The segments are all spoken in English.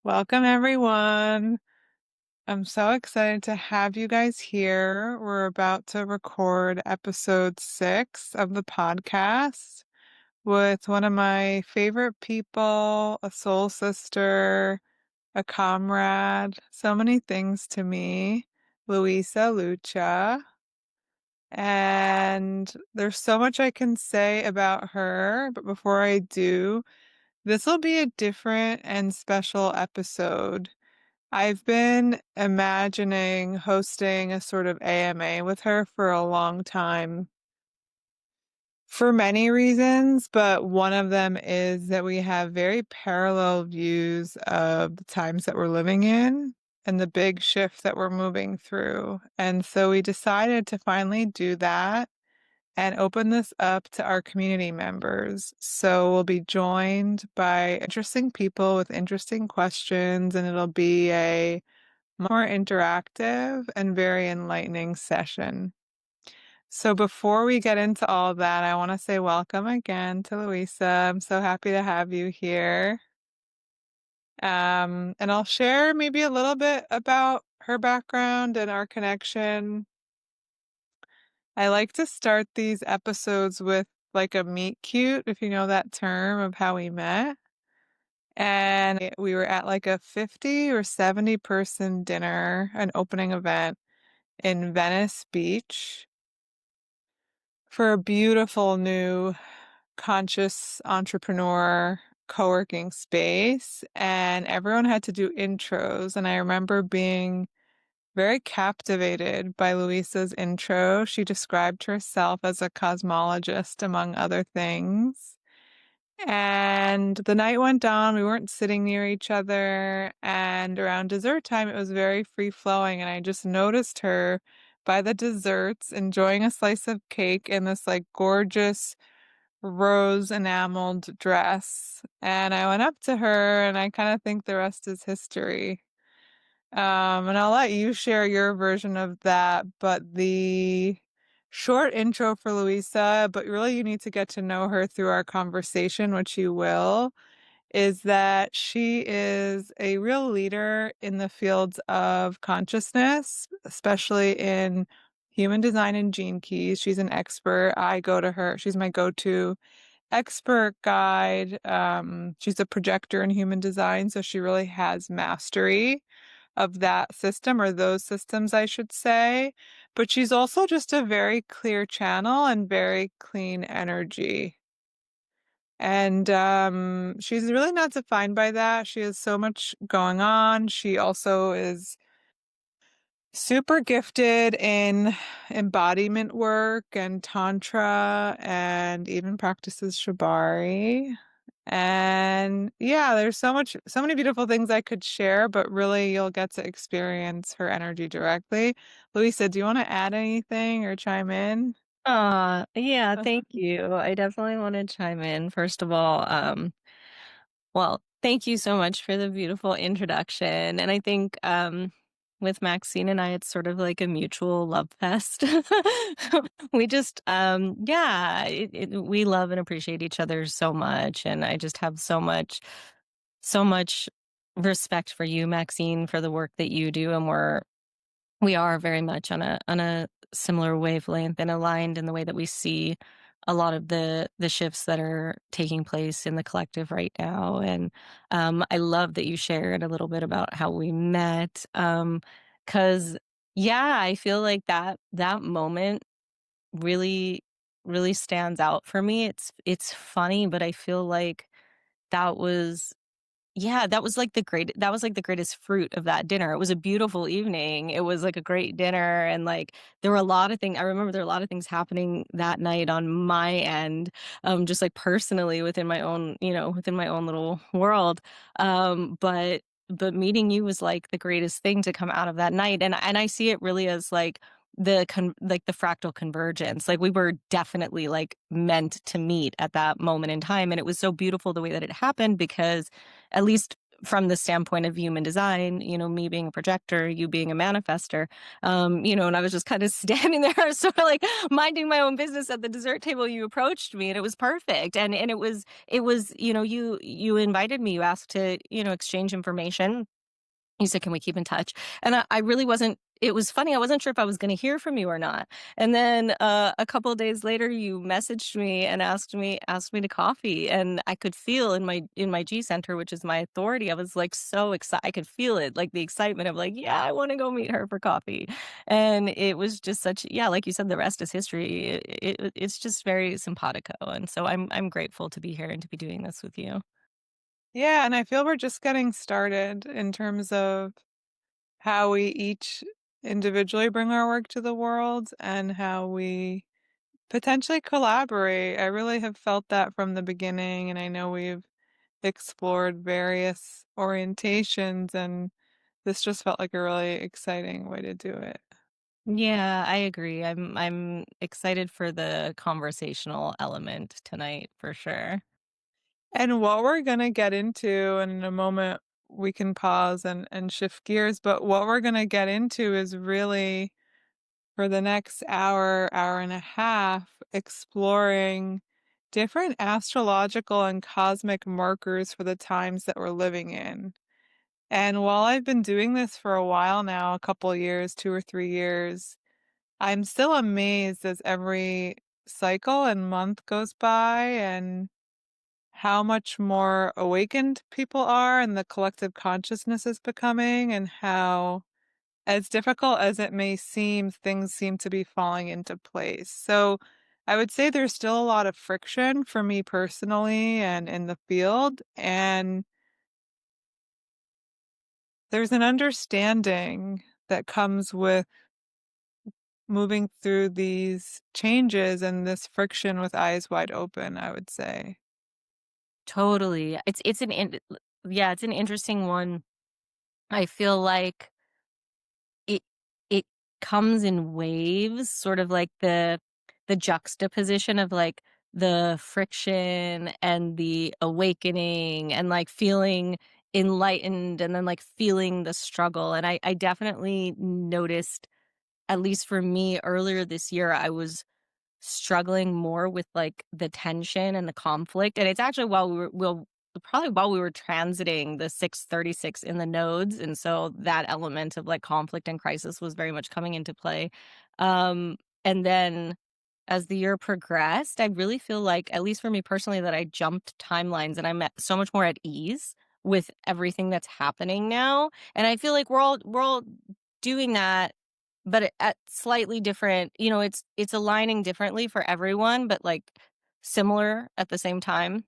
Welcome, everyone. I'm so excited to have you guys here. We're about to record episode 6 of the podcast with one of my favorite people, a soul sister, a comrade, so many things to me, Luisa Lucia. And there's so much I can say about her, but before I do, this will be a different and special episode. I've been imagining hosting a sort of AMA with her for a long time for many reasons, but one of them is that we have very parallel views of the times that we're living in and the big shift that we're moving through. And so we decided to finally do that and open this up to our community members. So we'll be joined by interesting people with interesting questions, and it'll be a more interactive and very enlightening session. So before we get into all of that, I want to say welcome again to Luisa. I'm so happy to have you here. And I'll share maybe a little bit about her background and our connection. I like to start these episodes with like a meet cute, if you know that term of how we met. And we were at like a 50 or 70 person dinner, an opening event in Venice Beach for a beautiful new conscious entrepreneur co-working space. And everyone had to do intros. And I remember being very captivated by Luisa's intro. She described herself as a cosmologist, among other things. And the night went on. We weren't sitting near each other. And around dessert time, it was very free flowing. And I just noticed her by the desserts, enjoying a slice of cake in this like gorgeous rose enameled dress. And I went up to her, and I kind of think the rest is history. And I'll let you share your version of that, but the short intro for Luisa, but really you need to get to know her through our conversation, which you will, is that she is a real leader in the fields of consciousness, especially in human design and gene keys. She's an expert. I go to her. She's my go-to expert guide. She's a projector in human design, so she really has mastery of that system, or those systems, I should say. But she's also just a very clear channel and very clean energy. And she's really not defined by that. She has so much going on. She also is super gifted in embodiment work and tantra, and even practices shibari. And yeah, there's so many beautiful things I could share, but really you'll get to experience her energy directly. Louisa, do you want to add anything or chime in? Yeah, thank you. I definitely want to chime in. First of all, well, thank you so much for the beautiful introduction. And I think with Maxine and I, it's sort of like a mutual love fest. We just, yeah, we love and appreciate each other so much. And I just have so much respect for you, Maxine, for the work that you do. And we are very much on a similar wavelength and aligned in the way that we see a lot of the shifts that are taking place in the collective right now. And I love that you shared a little bit about how we met. Because yeah, I feel like that moment really really stands out for me. It's funny, but I feel like that was yeah, that was, like, the greatest fruit of that dinner. It was a beautiful evening. It was, like, a great dinner, and, like, there were a lot of things. I remember there were a lot of things happening that night on my end, just, like, personally within my own within my own little world, but meeting you was, like, the greatest thing to come out of that night, and I see it really as, like, the fractal convergence. Like, we were definitely, like, meant to meet at that moment in time, and it was so beautiful the way that it happened because at least from the standpoint of human design, me being a projector, you being a manifester, and I was just kind of standing there, sort of like minding my own business at the dessert table. You approached me, and it was perfect, and it was, you invited me, you asked to, exchange information. You said, "Can we keep in touch?" And I really wasn't. It was funny. I wasn't sure if I was going to hear from you or not. And then a couple of days later, you messaged me and asked me to coffee, and I could feel in my G center, which is my authority. I was like so excited. I could feel it, like the excitement of like, yeah, I want to go meet her for coffee. And it was just such, yeah, like you said, the rest is history. It's just very simpatico, and so I'm grateful to be here and to be doing this with you. Yeah, and I feel we're just getting started in terms of how we each individually bring our work to the world and how we potentially collaborate. I really have felt that from the beginning, and I know we've explored various orientations, and this just felt like a really exciting way to do it. Yeah, I agree. I'm excited for the conversational element tonight for sure. And what we're gonna get into, and in a moment we can pause and shift gears, but what we're gonna get into is really for the next hour, hour and a half, exploring different astrological and cosmic markers for the times that we're living in. And while I've been doing this for a while now, a couple years, 2 or 3 years, I'm still amazed as every cycle and month goes by and how much more awakened people are and the collective consciousness is becoming, and how, as difficult as it may seem, things seem to be falling into place. So I would say there's still a lot of friction for me personally and in the field. And there's an understanding that comes with moving through these changes and this friction with eyes wide open, I would say. Totally. Yeah, it's an interesting one. I feel like it it comes in waves, sort of like the juxtaposition of like the friction and the awakening and like feeling enlightened and then like feeling the struggle. And I definitely noticed, at least for me earlier this year, I was struggling more with, like, the tension and the conflict, and it's actually while probably while we were transiting the 636 in the nodes, and so that element of, like, conflict and crisis was very much coming into play. And then as the year progressed, I really feel like, at least for me personally, that I jumped timelines and I'm so much more at ease with everything that's happening now, and I feel like we're all doing that, but at slightly different, it's aligning differently for everyone, but, like, similar at the same time.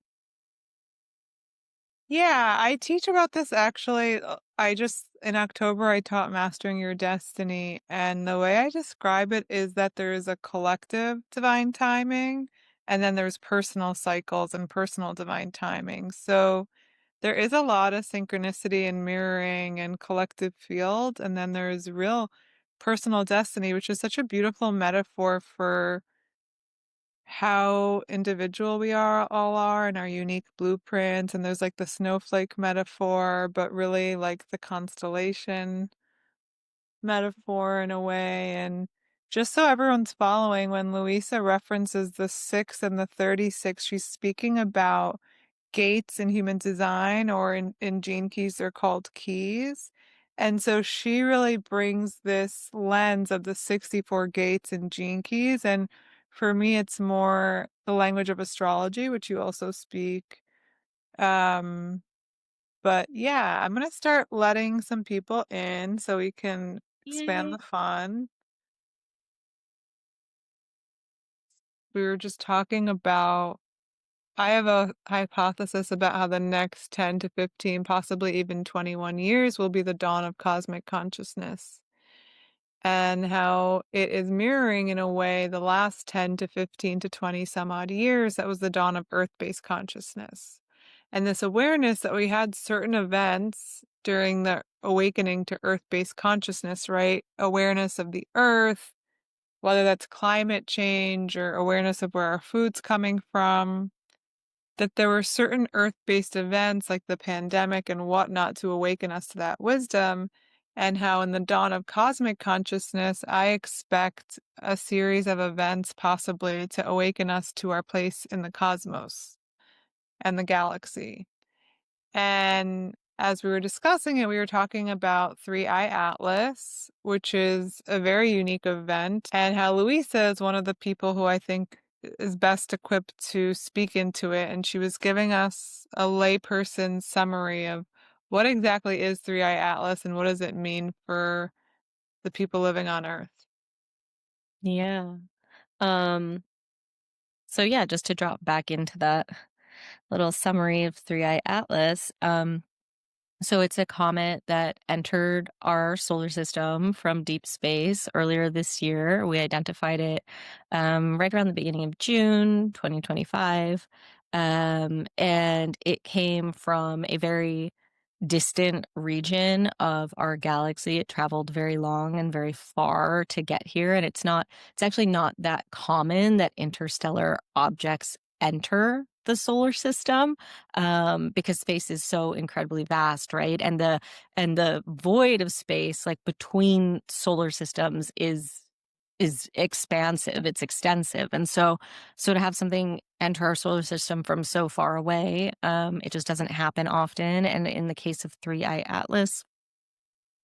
Yeah, I teach about this actually. I just, in October, I taught Mastering Your Destiny. And the way I describe it is that there is a collective divine timing, and then there's personal cycles and personal divine timing. So there is a lot of synchronicity and mirroring and collective field. And then there's real personal destiny, which is such a beautiful metaphor for how individual we all are and our unique blueprints. And there's like the snowflake metaphor, but really like the constellation metaphor in a way. And just so everyone's following, when Luisa references the 6 and the 36, she's speaking about gates in human design, or in Gene Keys, they're called keys. And so she really brings this lens of the 64 gates in Gene Keys. And for me, it's more the language of astrology, which you also speak. Um, but yeah, I'm going to start letting some people in so we can expand Yay. the fun. We were just talking about, I have a hypothesis about how the next 10 to 15, possibly even 21 years will be the dawn of cosmic consciousness, and how it is mirroring in a way the last 10 to 15 to 20 some odd years that was the dawn of earth-based consciousness. And this awareness that we had certain events during the awakening to earth-based consciousness, right? Awareness of the earth, whether that's climate change or awareness of where our food's coming from, that there were certain Earth-based events like the pandemic and whatnot to awaken us to that wisdom, and how in the dawn of cosmic consciousness, I expect a series of events possibly to awaken us to our place in the cosmos and the galaxy. And as we were discussing it, we were talking about Three Eye Atlas, which is a very unique event, and how Luisa is one of the people who I think is best equipped to speak into it. And she was giving us a layperson summary of what exactly is Three Eye Atlas and what does it mean for the people living on Earth. Yeah. Um, so yeah, just to drop back into that little summary of Three Eye Atlas. So it's a comet that entered our solar system from deep space earlier this year. We identified it right around the beginning of June 2025. And it came from a very distant region of our galaxy. It traveled very long and very far to get here. And it's actually not that common that interstellar objects enter the solar system, because space is so incredibly vast, right? And the void of space, like between solar systems, is expansive, it's extensive. And so to have something enter our solar system from so far away, it just doesn't happen often. And in the case of Three Eye Atlas,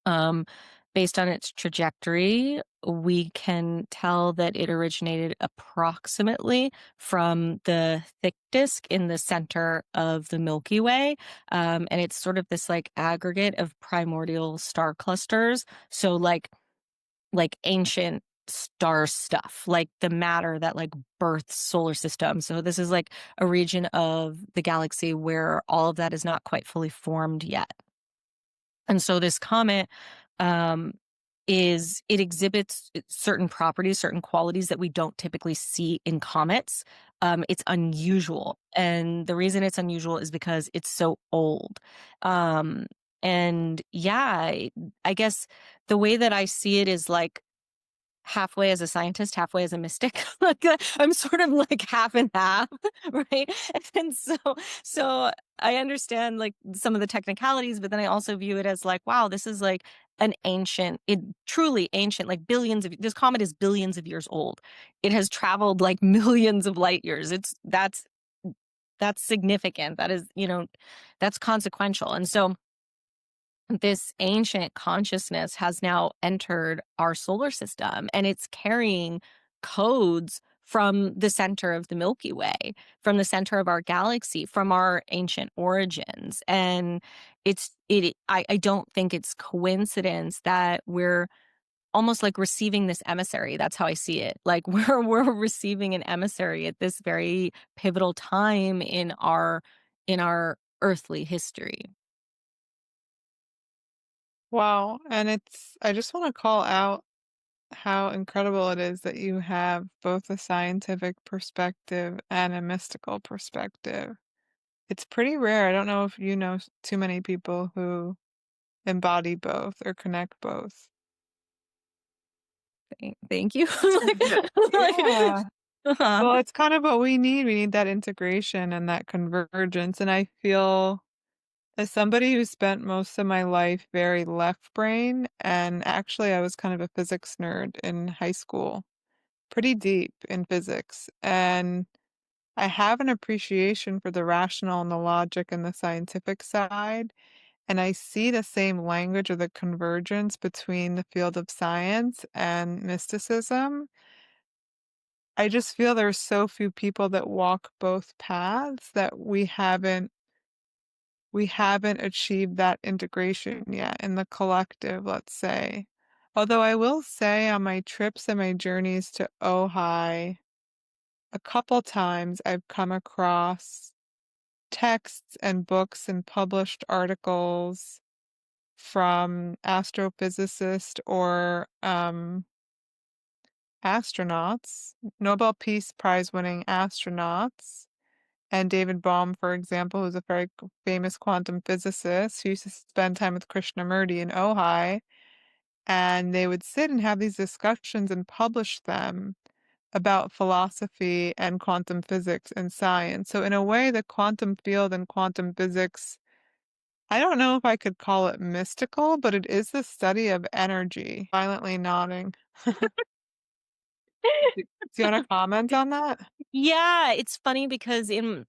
um, based on its trajectory, we can tell that it originated approximately from the thick disk in the center of the Milky Way. And it's sort of this like aggregate of primordial star clusters. So like ancient star stuff, like the matter that like births solar systems. So this is like a region of the galaxy where all of that is not quite fully formed yet. And so this comet, um, it exhibits certain properties, certain qualities that we don't typically see in comets. It's unusual, and the reason it's unusual is because it's so old. Um, and yeah, I guess the way that I see it is like halfway as a scientist, halfway as a mystic. Like I'm sort of like half and half, right? And so I understand like some of the technicalities, but then I also view it as like, wow, this is like an ancient, it truly ancient, like this comet is billions of years old. It has traveled like millions of light years. That's significant. That is, that's consequential. And so this ancient consciousness has now entered our solar system, and it's carrying codes from the center of the Milky Way, from the center of our galaxy, from our ancient origins. And I don't think it's coincidence that we're almost like receiving this emissary. That's how I see it. Like we're receiving an emissary at this very pivotal time in our earthly history. Wow. And I just want to call out how incredible it is that you have both a scientific perspective and a mystical perspective. It's pretty rare. I don't know if you know too many people who embody both or connect both. Thank you. Yeah. Uh-huh. Well, it's kind of what we need. We need that integration and that convergence. And I feel as somebody who spent most of my life very left brain, and actually I was kind of a physics nerd in high school, pretty deep in physics. And I have an appreciation for the rational and the logic and the scientific side. And I see the same language of the convergence between the field of science and mysticism. I just feel there's so few people that walk both paths that we haven't achieved that integration yet in the collective, let's say. Although I will say on my trips and my journeys to Ojai, a couple times I've come across texts and books and published articles from astrophysicists or astronauts, Nobel Peace Prize winning astronauts. And David Bohm, for example, who's a very famous quantum physicist who used to spend time with Krishnamurti in Ojai, and they would sit and have these discussions and publish them about philosophy and quantum physics and science. So in a way, the quantum field and quantum physics, I don't know if I could call it mystical, but it is the study of energy. Violently nodding. Do you want to comment on that? Yeah, it's funny because in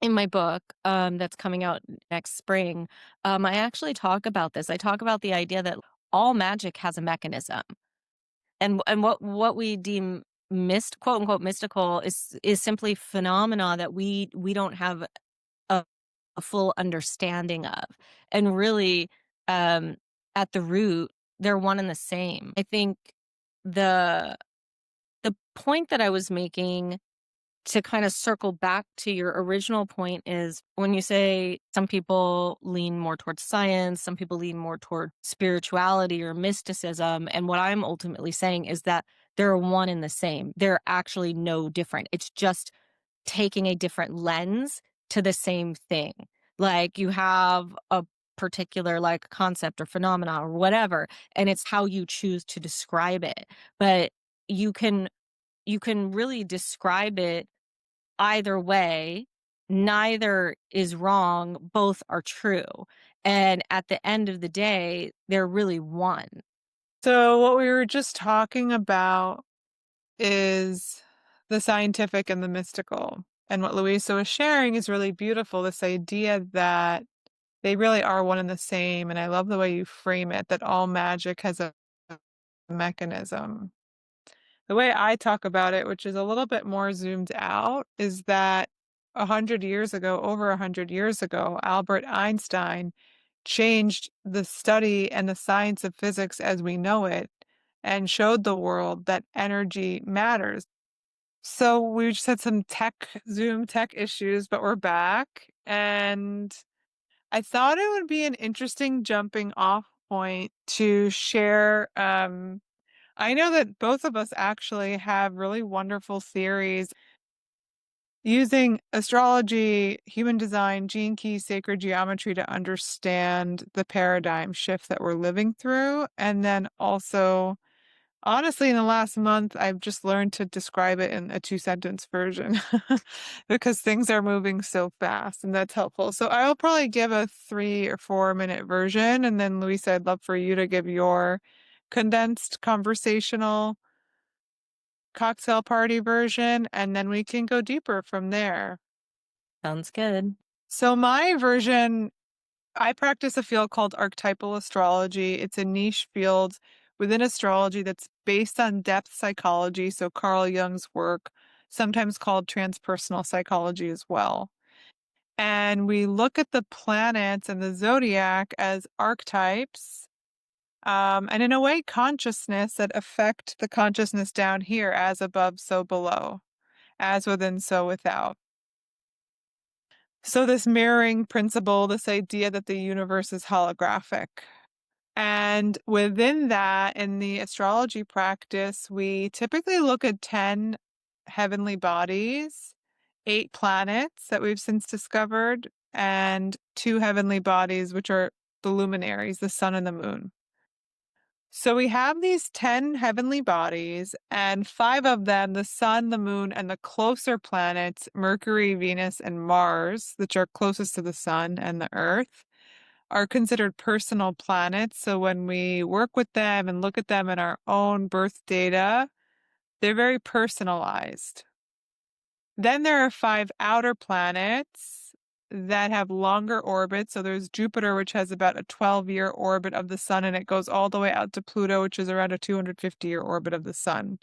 my book, that's coming out next spring, I actually talk about this. I talk about the idea that all magic has a mechanism, and what we deem quote unquote mystical is simply phenomena that we don't have a, a full understanding of, and really, um, at the root, they're one and the same. I think the the point that I was making, to kind of circle back to your original point, is when you say some people lean more towards science, some people lean more toward spirituality or mysticism. And what I'm ultimately saying is that they're one and the same. They're actually no different. It's just taking a different lens to the same thing. Like you have a particular like concept or phenomena or whatever, and it's how you choose to describe it. But you can you can really describe it either way. Neither is wrong, both are true. And at the end of the day, they're really one. So what we were just talking about is the scientific and the mystical. And what Luisa was sharing is really beautiful, this idea that they really are one and the same. And I love the way you frame it, that all magic has a mechanism. The way I talk about it, which is a little bit more zoomed out, is that 100 years ago, over 100 years ago, Albert Einstein changed the study and the science of physics as we know it and showed the world that energy matters. So we just had some Zoom tech issues, but we're back. And I thought it would be an interesting jumping off point to share. I know that both of us actually have really wonderful theories using astrology, human design, gene key, sacred geometry to understand the paradigm shift that we're living through. And then also, honestly, in the last month, I've just learned to describe it in a two-sentence version because things are moving so fast, and that's helpful. So I'll probably give a 3 or 4 minute version, and then Luisa, I'd love for you to give your condensed conversational cocktail party version, and then we can go deeper from there. Sounds good. So my version, I practice a field called archetypal astrology. It's a niche field within astrology that's based on depth psychology, so Carl Jung's work, sometimes called transpersonal psychology as well. And we look at the planets and the zodiac as archetypes, and in a way, consciousness that affect the consciousness down here, as above, so below, as within, so without. So, this mirroring principle, this idea that the universe is holographic. And within that, in the astrology practice, we typically look at 10 heavenly bodies, 8 planets that we've since discovered, and 2 heavenly bodies, which are the luminaries, the sun and the moon. So we have these 10 heavenly bodies, and 5 of them, the sun, the moon, and the closer planets, Mercury, Venus, and Mars, which are closest to the sun and the earth, are considered personal planets. So when we work with them and look at them in our own birth data, they're very personalized. Then there are 5 outer planets that have longer orbits. So there's Jupiter, which has about a 12-year orbit of the sun, and it goes all the way out to Pluto, which is around a 250-year orbit of the sun.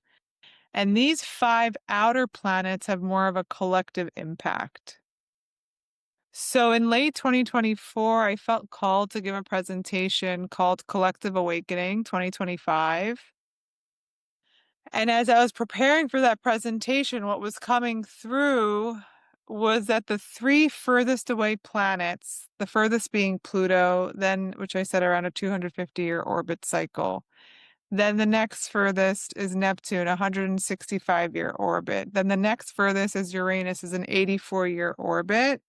And these 5 outer planets have more of a collective impact. So in late 2024, I felt called to give a presentation called Collective Awakening 2025. And as I was preparing for that presentation, what was coming through was that the 3 furthest away planets, the furthest being Pluto, then, which I said around a 250-year orbit cycle. Then the next furthest is Neptune, a 165-year orbit. Then the next furthest is Uranus, is an 84-year orbit.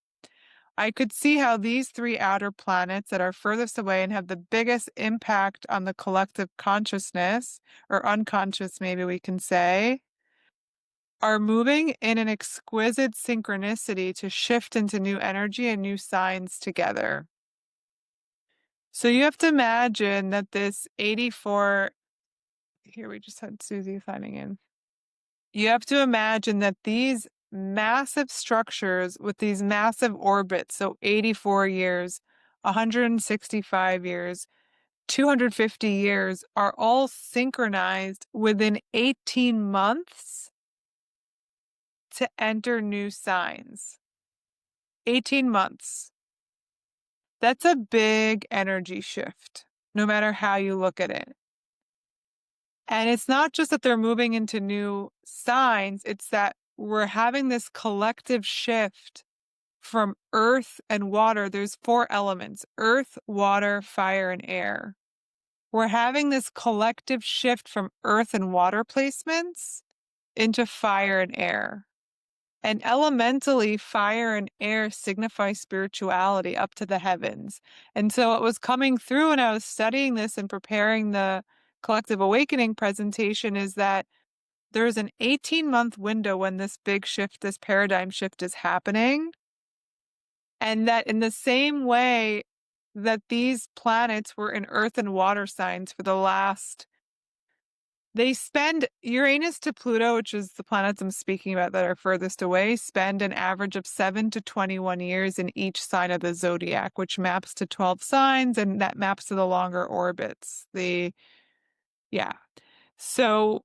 I could see how these 3 outer planets that are furthest away and have the biggest impact on the collective consciousness, or unconscious, maybe we can say, are moving in an exquisite synchronicity to shift into new energy and new signs together. So you have to imagine that this 84, here we just had Susie signing in. You have to imagine that these massive structures with these massive orbits, so 84 years, 165 years, 250 years, are all synchronized within 18 months to enter new signs. 18 months. That's a big energy shift, no matter how you look at it. And it's not just that they're moving into new signs, it's that we're having this collective shift from earth and water. There's four elements: earth, water, fire, and air. We're having this collective shift from earth and water placements into fire and air. And elementally, fire and air signify spirituality up to the heavens. And so it was coming through when I was studying this and preparing the collective awakening presentation is that there's an 18-month window when this big shift, this paradigm shift is happening. And that in the same way that these planets were in earth and water signs for the last, they spend Uranus to Pluto, which is the planets I'm speaking about that are furthest away, spend an average of 7 to 21 years in each sign of the zodiac, which maps to 12 signs, and that maps to the longer orbits. Yeah. So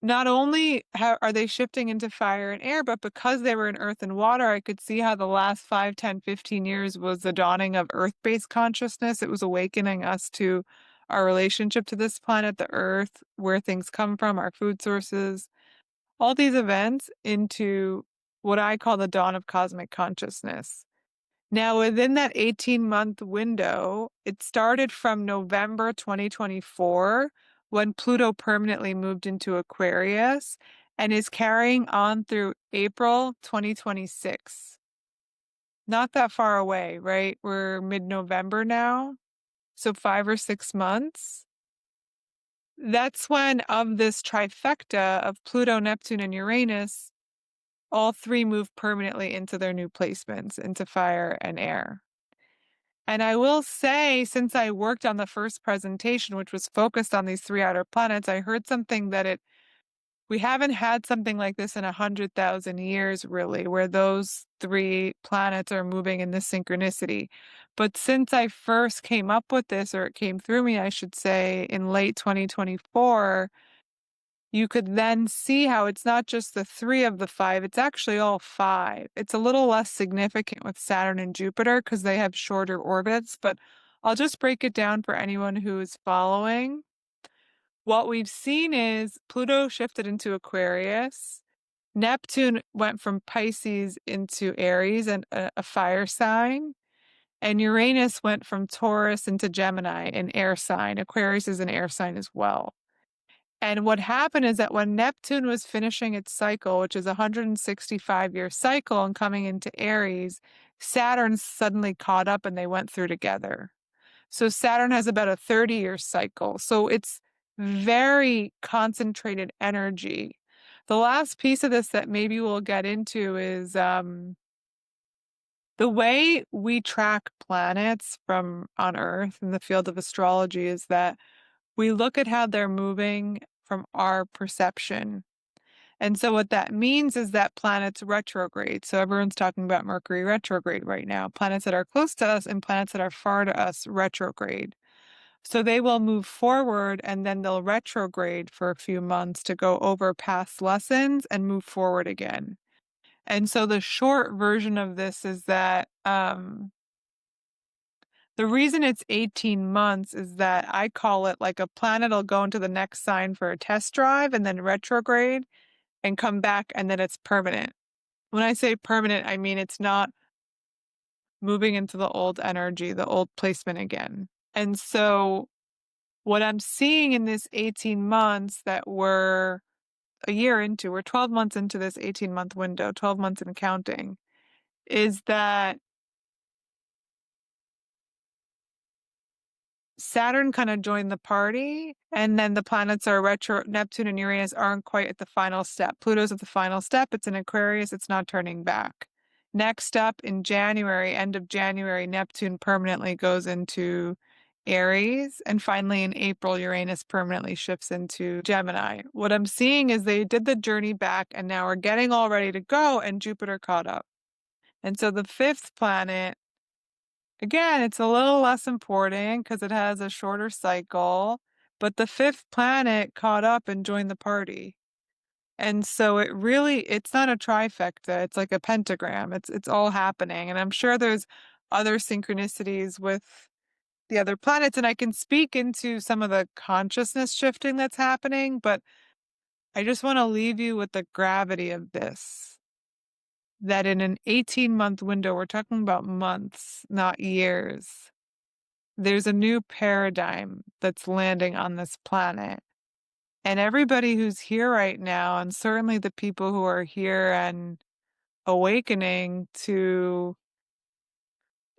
not only are they shifting into fire and air, but because they were in earth and water, I could see how the last 5, 10, 15 years was the dawning of earth-based consciousness. It was awakening us to our relationship to this planet, the earth, where things come from, our food sources, all these events into what I call the dawn of cosmic consciousness. Now, within that 18-month window, it started from November 2024 when Pluto permanently moved into Aquarius and is carrying on through April 2026. Not that far away, right? We're mid-November now, so 5 or 6 months. That's when, of this trifecta of Pluto, Neptune, and Uranus, all three move permanently into their new placements, into fire and air. And I will say, since I worked on the first presentation, which was focused on these three outer planets, I heard something that we haven't had something like this in 100,000 years, really, where those three planets are moving in this synchronicity. But since I first came up with this, or it came through me, I should say, in late 2024, you could then see how it's not just the three of the five, it's actually all five. It's a little less significant with Saturn and Jupiter because they have shorter orbits, but I'll just break it down for anyone who is following. What we've seen is Pluto shifted into Aquarius. Neptune went from Pisces into Aries and a fire sign. And Uranus went from Taurus into Gemini, an air sign. Aquarius is an air sign as well. And what happened is that when Neptune was finishing its cycle, which is a 165-year cycle and coming into Aries, Saturn suddenly caught up and they went through together. So Saturn has about a 30-year cycle. So it's very concentrated energy. The last piece of this that maybe we'll get into is the way we track planets from on Earth in the field of astrology is that we look at how they're moving from our perception. And so what that means is that planets retrograde. So everyone's talking about Mercury retrograde right now. Planets that are close to us and planets that are far to us retrograde. So they will move forward and then they'll retrograde for a few months to go over past lessons and move forward again. And so the short version of this is that the reason it's 18 months is that I call it like a planet will go into the next sign for a test drive and then retrograde and come back and then it's permanent. When I say permanent, I mean it's not moving into the old energy, the old placement again. And so what I'm seeing in this 18 months that we're a year into, we're 12 months into this 18-month window, 12 months and counting, is that Saturn kind of joined the party, and then the planets are retro. Neptune and Uranus aren't quite at the final step. Pluto's at the final step. It's in Aquarius. It's not turning back. Next up in January, end of January, Neptune permanently goes into Aries. And finally in April, Uranus permanently shifts into Gemini. What I'm seeing is they did the journey back and now are getting all ready to go, and Jupiter caught up. And so the fifth planet, again, it's a little less important because it has a shorter cycle, but the fifth planet caught up and joined the party. And so it's not a trifecta, it's like a pentagram. It's all happening. And I'm sure there's other synchronicities with the other planets, and I can speak into some of the consciousness shifting that's happening, but I just want to leave you with the gravity of this. That in an 18-month window, we're talking about months, not years. There's a new paradigm that's landing on this planet. And everybody who's here right now, and certainly the people who are here and awakening to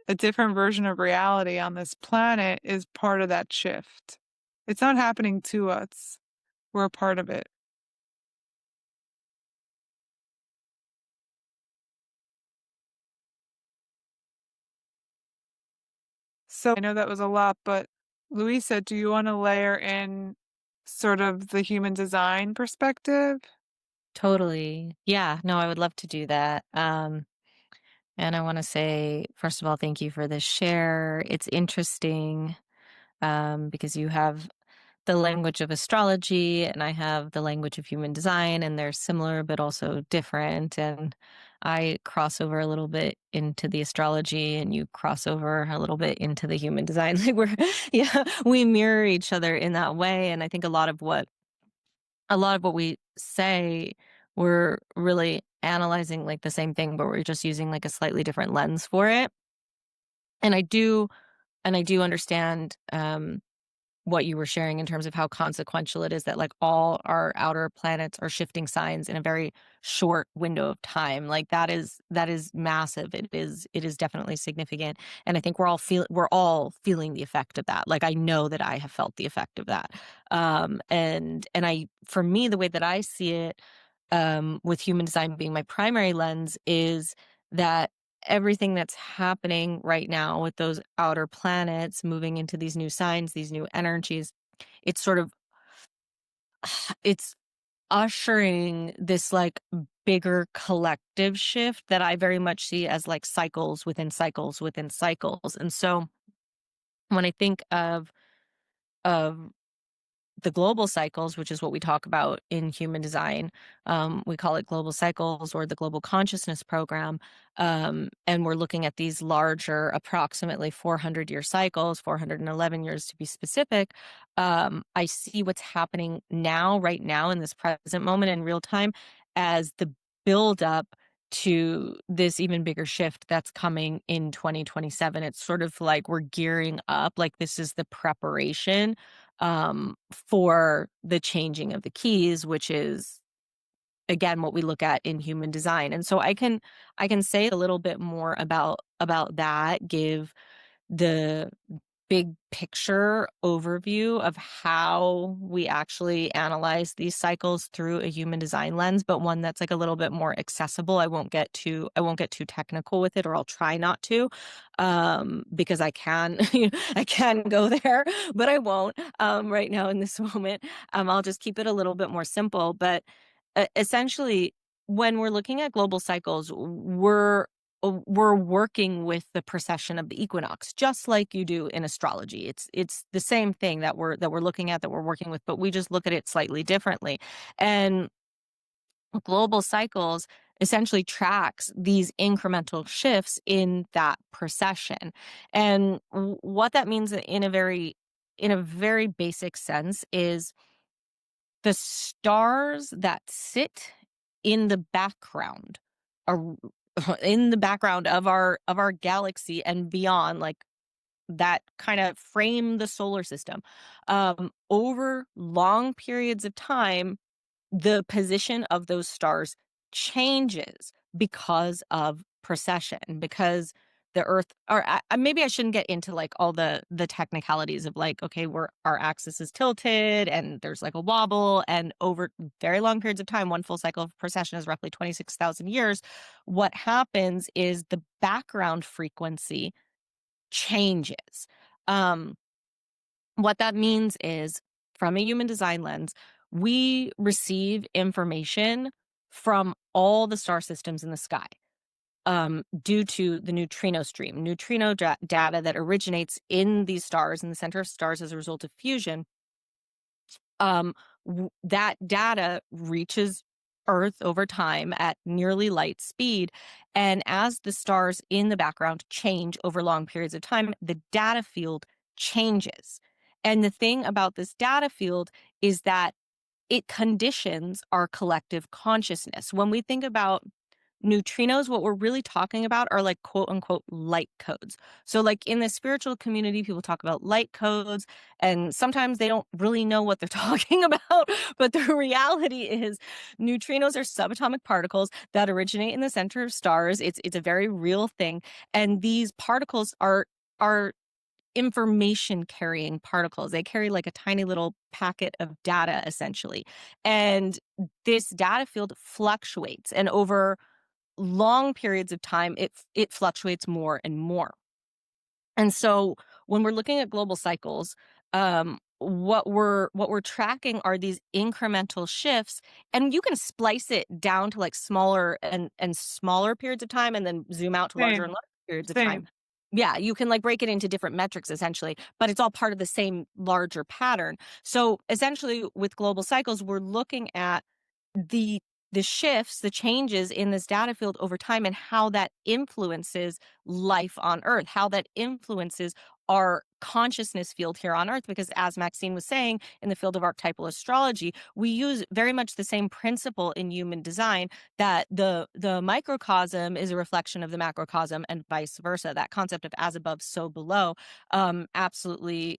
a different version of reality on this planet, is part of that shift. It's not happening to us, we're a part of it. So I know that was a lot, but Luisa, do you want to layer in sort of the human design perspective? Totally. Yeah, no, I would love to do that. And I want to say, first of all, thank you for this share. It's interesting because you have the language of astrology and I have the language of human design, and they're similar but also different. And I cross over a little bit into the astrology, and you cross over a little bit into the human design. Like yeah, we mirror each other in that way. And I think a lot of what we say, we're really analyzing like the same thing, but we're just using like a slightly different lens for it. And I do understand what you were sharing in terms of how consequential it is that like all our outer planets are shifting signs in a very short window of time. Like that is massive. It is definitely significant. And I think we're all feeling the effect of that. Like I know that I have felt the effect of that. And I, for me, the way that I see it, with human design being my primary lens, is that everything that's happening right now with those outer planets moving into these new signs, these new energies, it's sort of it's ushering this like bigger collective shift that I very much see as like cycles within cycles within cycles. And so when I think of the global cycles, which is what we talk about in human design. We call it global cycles or the global consciousness program. And we're looking at these larger, approximately 400-year cycles, 411 years to be specific. I see what's happening now, right now, in this present moment in real time, as the buildup to this even bigger shift that's coming in 2027. It's sort of like we're gearing up, like this is the preparation for the changing of the keys, which is again what we look at in human design. And so I can say a little bit more about that, give the big picture overview of how we actually analyze these cycles through a human design lens, but one that's like a little bit more accessible. I won't get too technical with it, or I'll try not to, because I can I can go there, but I won't right now in this moment. I'll just keep it a little bit more simple. But essentially, when we're looking at global cycles, we're working with the precession of the equinox, just like you do in astrology. It's the same thing that we're looking at, that we're working with, but we just look at it slightly differently. And global cycles essentially tracks these incremental shifts in that precession. And what that means in a very basic sense is the stars that sit in the background are in the background of our galaxy and beyond, like that kind of frame the solar system. Over long periods of time, the position of those stars changes because of precession, because the Earth, or maybe I shouldn't get into like all the technicalities of like, okay, our axis is tilted and there's like a wobble, and over very long periods of time, one full cycle of precession is roughly 26,000 years. What happens is the background frequency changes. Um, what that means is, from a human design lens, we receive information from all the star systems in the sky, due to the neutrino stream, data that originates in these stars, in the center of stars as a result of fusion. um, that data reaches Earth over time at nearly light speed. And as the stars in the background change over long periods of time, the data field changes. And the thing about this data field is that it conditions our collective consciousness. When we think about neutrinos, what we're really talking about are like quote unquote light codes. So, like in the spiritual community, people talk about light codes, and sometimes they don't really know what they're talking about. But the reality is, neutrinos are subatomic particles that originate in the center of stars. It's a very real thing, and these particles are information carrying particles. They carry like a tiny little packet of data essentially. And this data field fluctuates, and over long periods of time, it fluctuates more and more. And so when we're looking at global cycles, what we're tracking are these incremental shifts, and you can splice it down to like smaller and smaller periods of time, and then zoom out to larger and Same, larger periods of time. same. Yeah, you can like break it into different metrics essentially, but it's all part of the same larger pattern. So essentially, with global cycles, we're looking at the the shifts, the changes in this data field over time, and how that influences life on Earth, how that influences our consciousness field here on Earth. Because as Maxine was saying, in the field of archetypal astrology, we use very much the same principle in human design, that the microcosm is a reflection of the macrocosm and vice versa. That concept of as above, so below, absolutely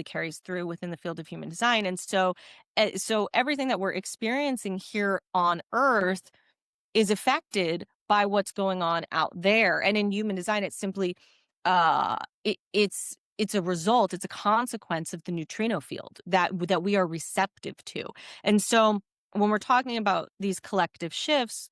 carries through within the field of human design. And so everything that we're experiencing here on Earth is affected by what's going on out there. And in human design, it's simply it's a result, it's a consequence of the neutrino field that we are receptive to. And so when we're talking about these collective shifts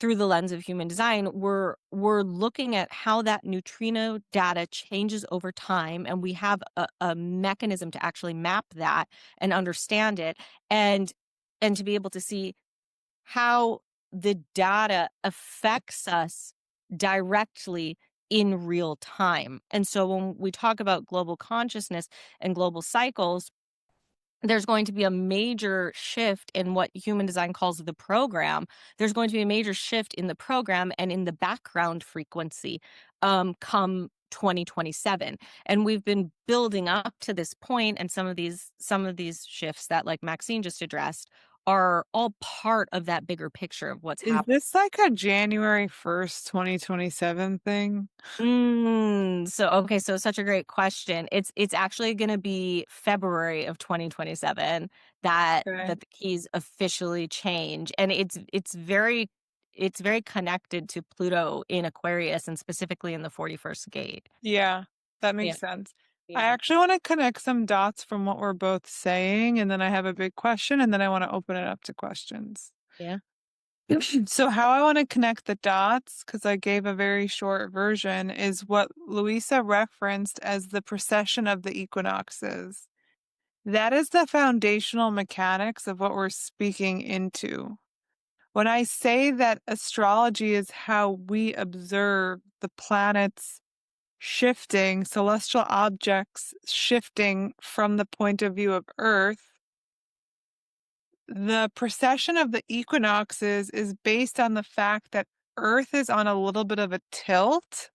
through the lens of human design, we're looking at how that neutrino data changes over time, and we have a mechanism to actually map that and understand it, and to be able to see how the data affects us directly in real time. And so when we talk about global consciousness and global cycles, there's going to be a major shift in what human design calls the program. There's going to be a major shift in the program and in the background frequency, come 2027. And we've been building up to this point, and some of these shifts that like Maxine just addressed are all part of that bigger picture of what's Is happening. this like a January 1st, 2027 thing? So such a great question. It's actually going to be February of 2027 that Okay. the keys officially change, and it's very connected to Pluto in Aquarius, and specifically in the 41st gate. Yeah, that Yeah, makes sense. I yeah, actually want to connect some dots from what we're both saying, and then I have a big question, and then I want to open it up to questions. yeah. So, how I want to connect the dots, because I gave a very short version, is what Luisa referenced as the precession of the equinoxes. That is the foundational mechanics of what we're speaking into. When I say that astrology is how we observe the planets shifting, celestial objects shifting from the point of view of Earth, the precession of the equinoxes is based on the fact that Earth is on a little bit of a tilt.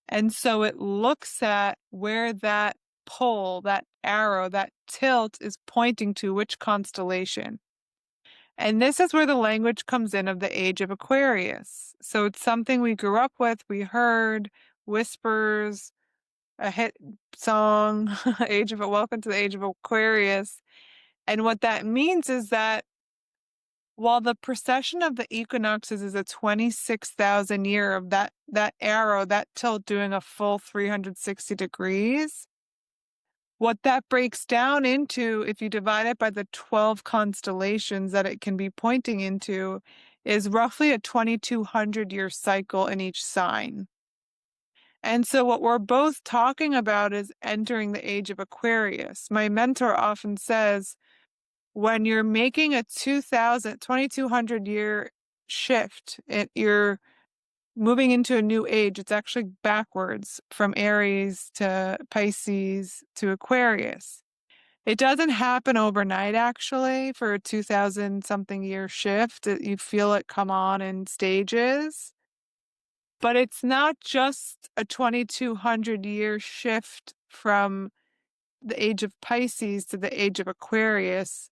And so it looks at where that pole, that arrow, that tilt is pointing to which constellation. And this is where the language comes in of the age of Aquarius. So it's something we grew up with, we heard whispers, a hit song, Age of Welcome to the Age of Aquarius. And what that means is that while the precession of the equinoxes is a 26,000 year of that arrow, that tilt doing a full 360 degrees, what that breaks down into, if you divide it by the 12 constellations that it can be pointing into, is roughly a 2,200-year cycle in each sign. And so what we're both talking about is entering the age of Aquarius. My mentor often says, when you're making a 2,200-year shift, you're moving into a new age. It's actually backwards from Aries to Pisces to Aquarius. It doesn't happen overnight, actually, for a 2,000 something year shift. You feel it come on in stages. But it's not just a 2,200-year shift from the age of Pisces to the age of Aquarius.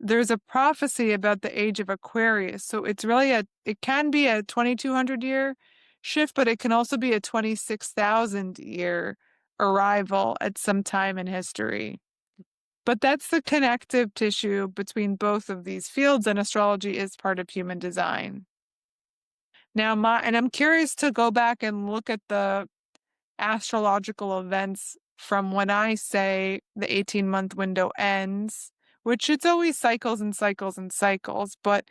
There's a prophecy about the age of Aquarius. So it's really it can be a 2,200-year shift, but it can also be a 26,000-year arrival at some time in history. But that's the connective tissue between both of these fields, and astrology is part of human design. Now, and I'm curious to go back and look at the astrological events from when I say the 18-month window ends, which it's always cycles and cycles and cycles, but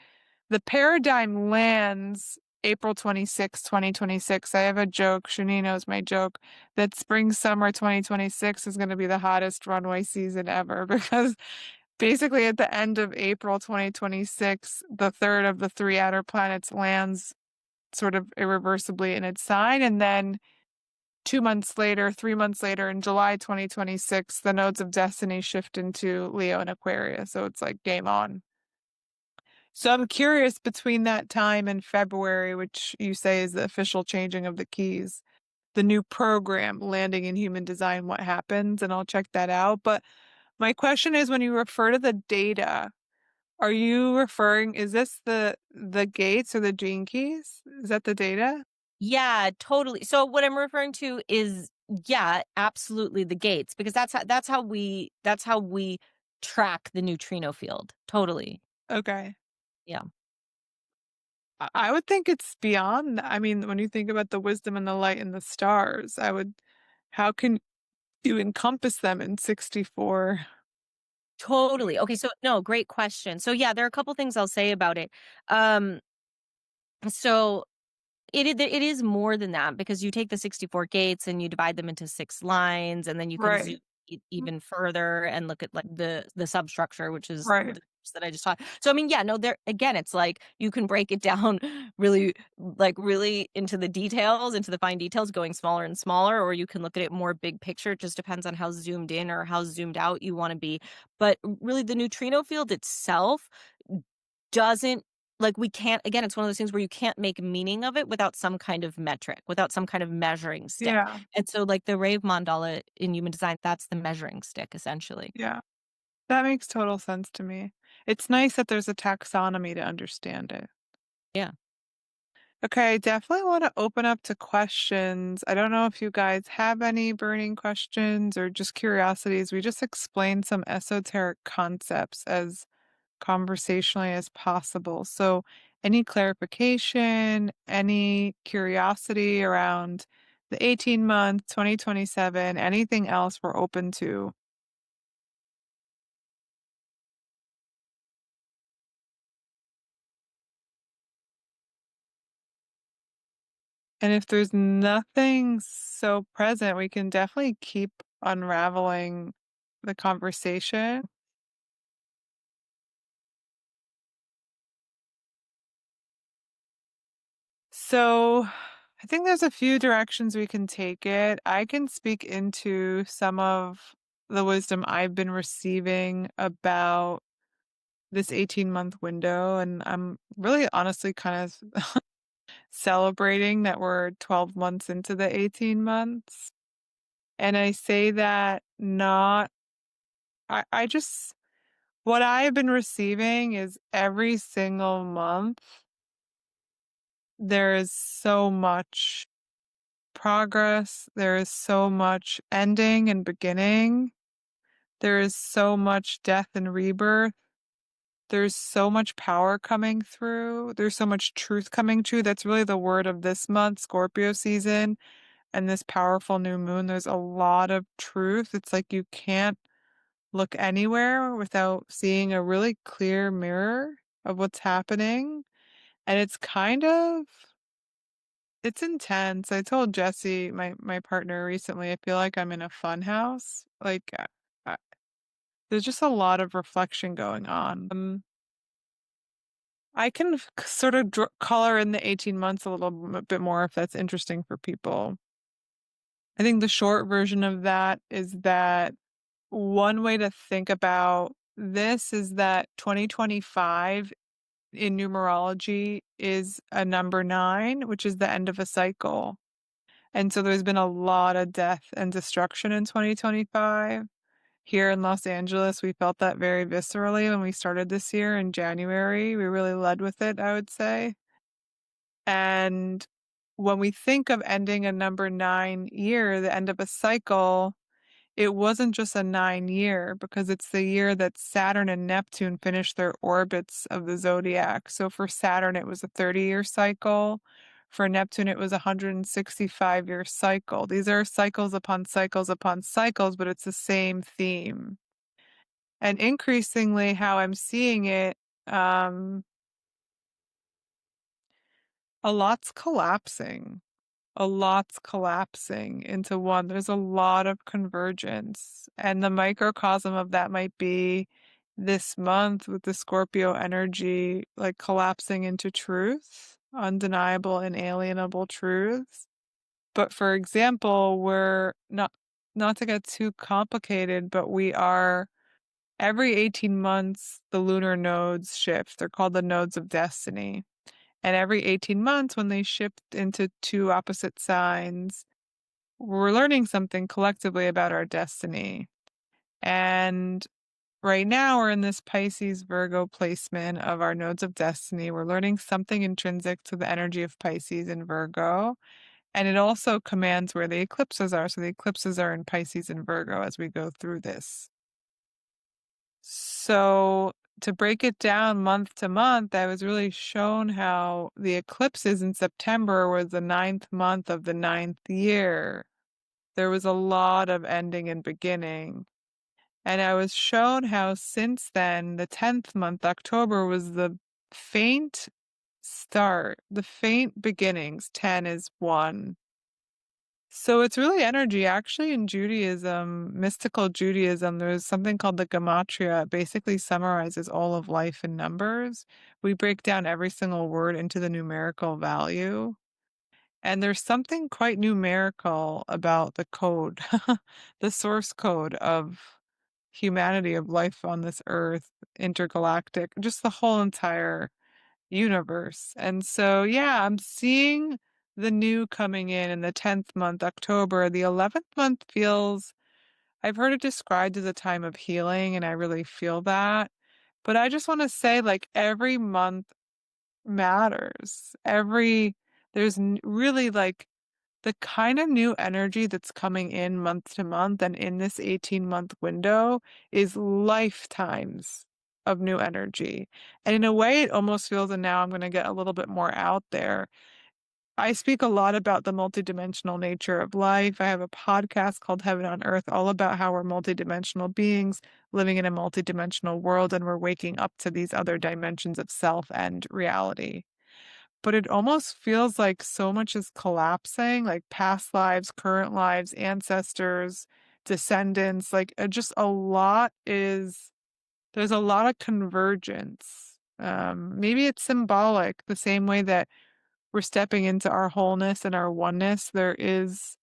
the paradigm lands April 26, 2026. I have a joke, Shani knows my joke, that spring summer 2026 is going to be the hottest runway season ever because basically at the end of April 2026, the third of the three outer planets lands sort of irreversibly in its sign. And then 2 months later, 3 months later, in July 2026, the nodes of destiny shift into Leo and Aquarius. So it's like game on. So I'm curious between that time and February, which you say is the official changing of the keys, the new program landing in human design, what happens, and I'll check that out. But my question is, when you refer to the data, are you referring, is this the gates or the gene keys? Is that the data? Yeah, totally. So what I'm referring to is, yeah, absolutely the gates, because that's how we track the neutrino field. Totally. Okay. Yeah. I would think it's beyond. I mean, when you think about the wisdom and the light and the stars, how can you encompass them in 64? Totally. Okay, so no, great question. So yeah, there are a couple things I'll say about it. Um so it is more than that, because you take the 64 gates and you divide them into 6 lines, and then you can zoom Right, even further and look at like the substructure, which is right. the groups that I just taught. So I mean, yeah, no, there again, it's like you can break it down really, like really into the details, into the fine details, going smaller and smaller, or you can look at it more big picture. It just depends on how zoomed in or how zoomed out you want to be. But really, the neutrino field itself doesn't, like, we can't, again, it's one of those things where you can't make meaning of it without some kind of metric, without some kind of measuring stick. Yeah, And so, like, the rave mandala in human design, that's the measuring stick, essentially. yeah. That makes total sense to me. It's nice that there's a taxonomy to understand it. Yeah. Okay, I definitely want to open up to questions. I don't know if you guys have any burning questions or just curiosities. We just explained some esoteric concepts as conversationally as possible. So, any clarification, any curiosity around the 18-month, 2027, anything else we're open to. And if there's nothing so present, we can definitely keep unraveling the conversation. So, I think there's a few directions we can take it. I can speak into some of the wisdom I've been receiving about this 18-month window, and I'm really honestly kind of celebrating that we're 12 months into the 18 months. And I say that not, I just, what I've been receiving is every single month, there is so much progress, there is so much ending and beginning, there is so much death and rebirth. there's so much power coming through. There's so much truth coming true. That's really the word of this month, Scorpio season, and this powerful new moon. There's a lot of truth. It's like you can't look anywhere without seeing a really clear mirror of what's happening. And it's intense. I told Jesse, my partner recently, I feel like I'm in a fun house. Like there's just a lot of reflection going on. I can sort of color in the 18 months a little bit more if that's interesting for people. I think the short version of that is that one way to think about this is that 2025 in numerology is a number 9, which is the end of a cycle. And so there's been a lot of death and destruction in 2025. Here in Los Angeles, we felt that very viscerally when we started this year in January. We really led with it, I would say. And when we think of ending a number 9 year, the end of a cycle, it wasn't just a 9 year because it's the year that Saturn and Neptune finished their orbits of the zodiac. So for Saturn, it was a 30-year cycle. For Neptune, it was a 165-year cycle. These are cycles upon cycles upon cycles, but it's the same theme. And increasingly, how I'm seeing it, um, a lot's collapsing. A lot's collapsing into one. There's a lot of convergence. And the microcosm of that might be this month with the Scorpio energy, like collapsing into truth, undeniable, inalienable truths. But for example, we're not to get too complicated, but we are every 18 months, the lunar nodes shift. They're called the nodes of destiny. And every 18 months, when they shift into two opposite signs, we're learning something collectively about our destiny. And right now, we're in this Pisces Virgo placement of our nodes of destiny. We're learning something intrinsic to the energy of Pisces and Virgo. And it also commands where the eclipses are. So the eclipses are in Pisces and Virgo as we go through this. So to break it down month to month, I was really shown how the eclipses in September was the 9th month of the 9th year. There was a lot of ending and beginning. And I was shown how since then, the 10th month, October, was the faint start, the faint beginnings. 10 is 1. So it's really energy. Actually, in Judaism, mystical Judaism, there's something called the Gematria. It basically summarizes all of life in numbers. We break down every single word into the numerical value. And there's something quite numerical about the code, the source code of humanity, of life on this earth, intergalactic, just the whole entire universe. And so, yeah, I'm seeing the new coming in the 10th month, October. The 11th month feels, I've heard it described as a time of healing, and I really feel that. But I just want to say, like, every month matters. There's really like the kind of new energy that's coming in month to month and in this 18-month window is lifetimes of new energy. And in a way, it almost feels, and now I'm going to get a little bit more out there. I speak a lot about the multidimensional nature of life. I have a podcast called Heaven on Earth, all about how we're multidimensional beings living in a multidimensional world, and we're waking up to these other dimensions of self and reality. But it almost feels like so much is collapsing, like past lives, current lives, ancestors, descendants, like just there's a lot of convergence. Maybe it's symbolic, the same way that we're stepping into our wholeness and our oneness. There is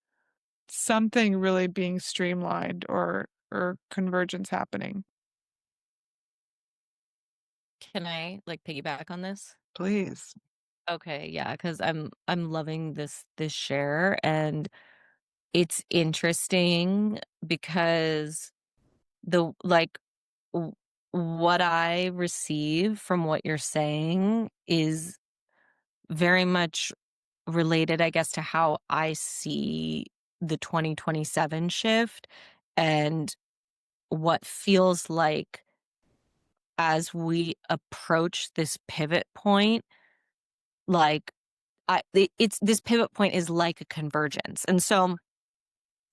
something really being streamlined or convergence happening. Can I like piggyback on this? Please. Okay, yeah, because I'm loving this share, and it's interesting because the like w- what I receive from what you're saying is very much related, I guess, to how I see the 2027 shift and what feels like as we approach this pivot point, like it's this pivot point is like a convergence. And so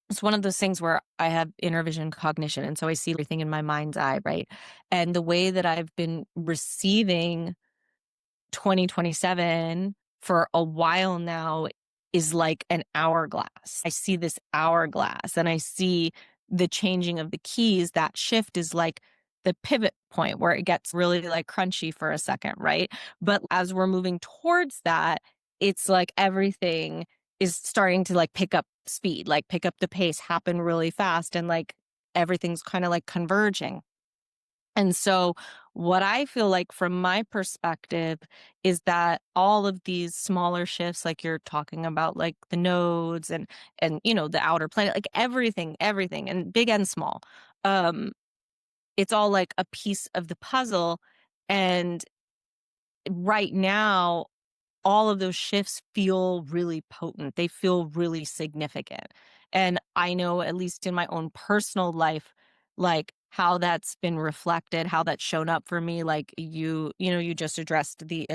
it's one of those things where I have inner vision cognition. And so I see everything in my mind's eye, right? And the way that I've been receiving 2027 for a while now is like an hourglass. I see this hourglass and I see the changing of the keys. That shift is like the pivot point where it gets really like crunchy for a second, right? But as we're moving towards that, it's like everything is starting to like pick up speed, like pick up the pace, happen really fast, and like everything's kind of like converging. And so, what I feel like from my perspective is that all of these smaller shifts, like you're talking about, like the nodes and the outer planet, like everything, and big and small, um, it's all like a piece of the puzzle. And right now, all of those shifts feel really potent. They feel really significant. And I know, at least in my own personal life, like how that's been reflected, how that's shown up for me. Like you just addressed the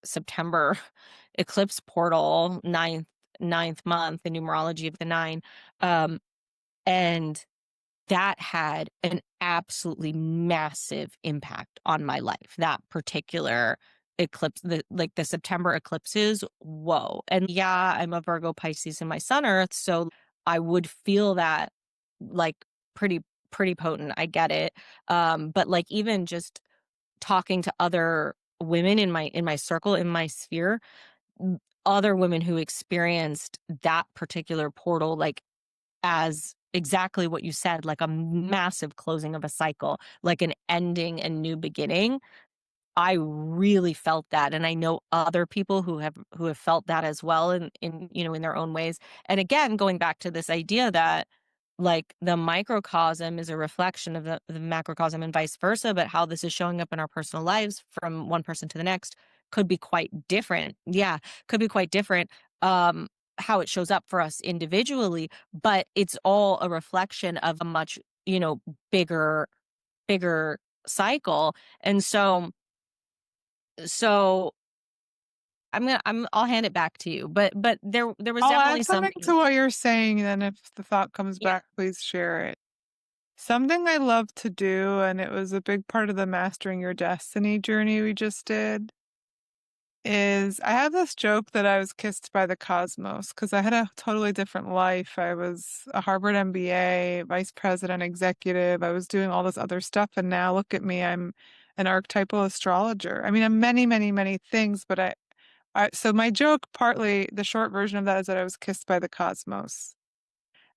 September eclipse portal, ninth month, the numerology of the nine. Um, and that had an absolutely massive impact on my life. That particular eclipse, the September eclipses, whoa. And yeah, I'm a Virgo Pisces in my sun earth, so I would feel that like pretty pretty potent. I get it. But like even just talking to other women in my circle, in my sphere, other women who experienced that particular portal, like as exactly what you said, like a massive closing of a cycle, like an ending and new beginning. I really felt that, and I know other people who have felt that as well in their own ways. And again, going back to this idea that like the microcosm is a reflection of the macrocosm and vice versa, but how this is showing up in our personal lives from one person to the next could be quite different. Yeah, could be quite different. How it shows up for us individually, but it's all a reflection of a much, bigger, bigger cycle. And so I'll hand it back to you. But there was I'll definitely add something something. to what you're saying, and if the thought comes Yeah. back, please share it. Something I love to do, and it was a big part of the Mastering Your Destiny journey we just did, is I have this joke that I was kissed by the cosmos because I had a totally different life. I was a Harvard MBA, vice president, executive. I was doing all this other stuff, and now look at me. I'm an archetypal astrologer. I mean, I'm many, many, many things, but so my joke, partly the short version of that is that I was kissed by the cosmos.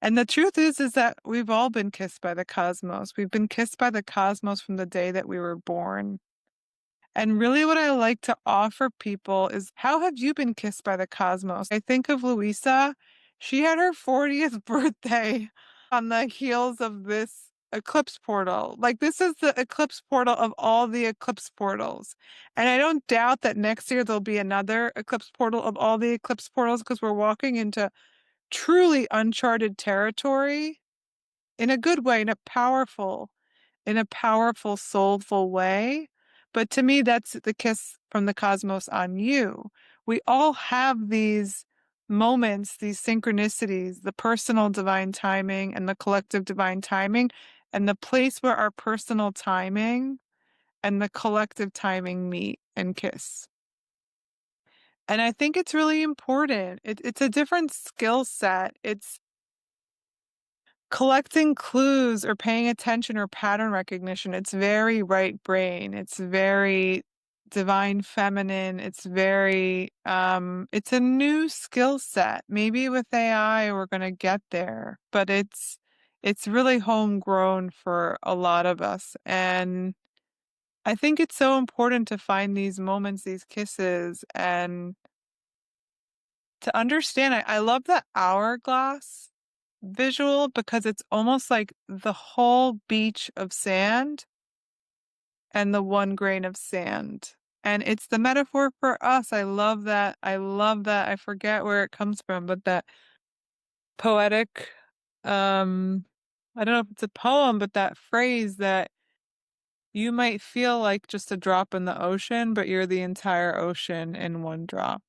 And the truth is that we've all been kissed by the cosmos. We've been kissed by the cosmos from the day that we were born. And really, what I like to offer people is how have you been kissed by the cosmos? I think of Luisa. She had her 40th birthday on the heels of this eclipse portal. Like, this is the eclipse portal of all the eclipse portals. And I don't doubt that next year there'll be another eclipse portal of all the eclipse portals because we're walking into truly uncharted territory in a good way, in a powerful, soulful way. But to me, that's the kiss from the cosmos on you. We all have these moments, these synchronicities, the personal divine timing and the collective divine timing, and the place where our personal timing and the collective timing meet and kiss. And I think it's really important. It's a different skill set. It's collecting clues or paying attention or pattern recognition. It's very right brain. It's very divine feminine. It's a new skill set. Maybe with AI we're going to get there, but it's really homegrown for a lot of us. And I think it's so important to find these moments, these kisses, and to understand. I love the hourglass visual because it's almost like the whole beach of sand and the one grain of sand. And it's the metaphor for us. I love that. I love that. I forget where it comes from, but that poetic, um, I don't know if it's a poem, but that phrase that you might feel like just a drop in the ocean, but you're the entire ocean in one drop.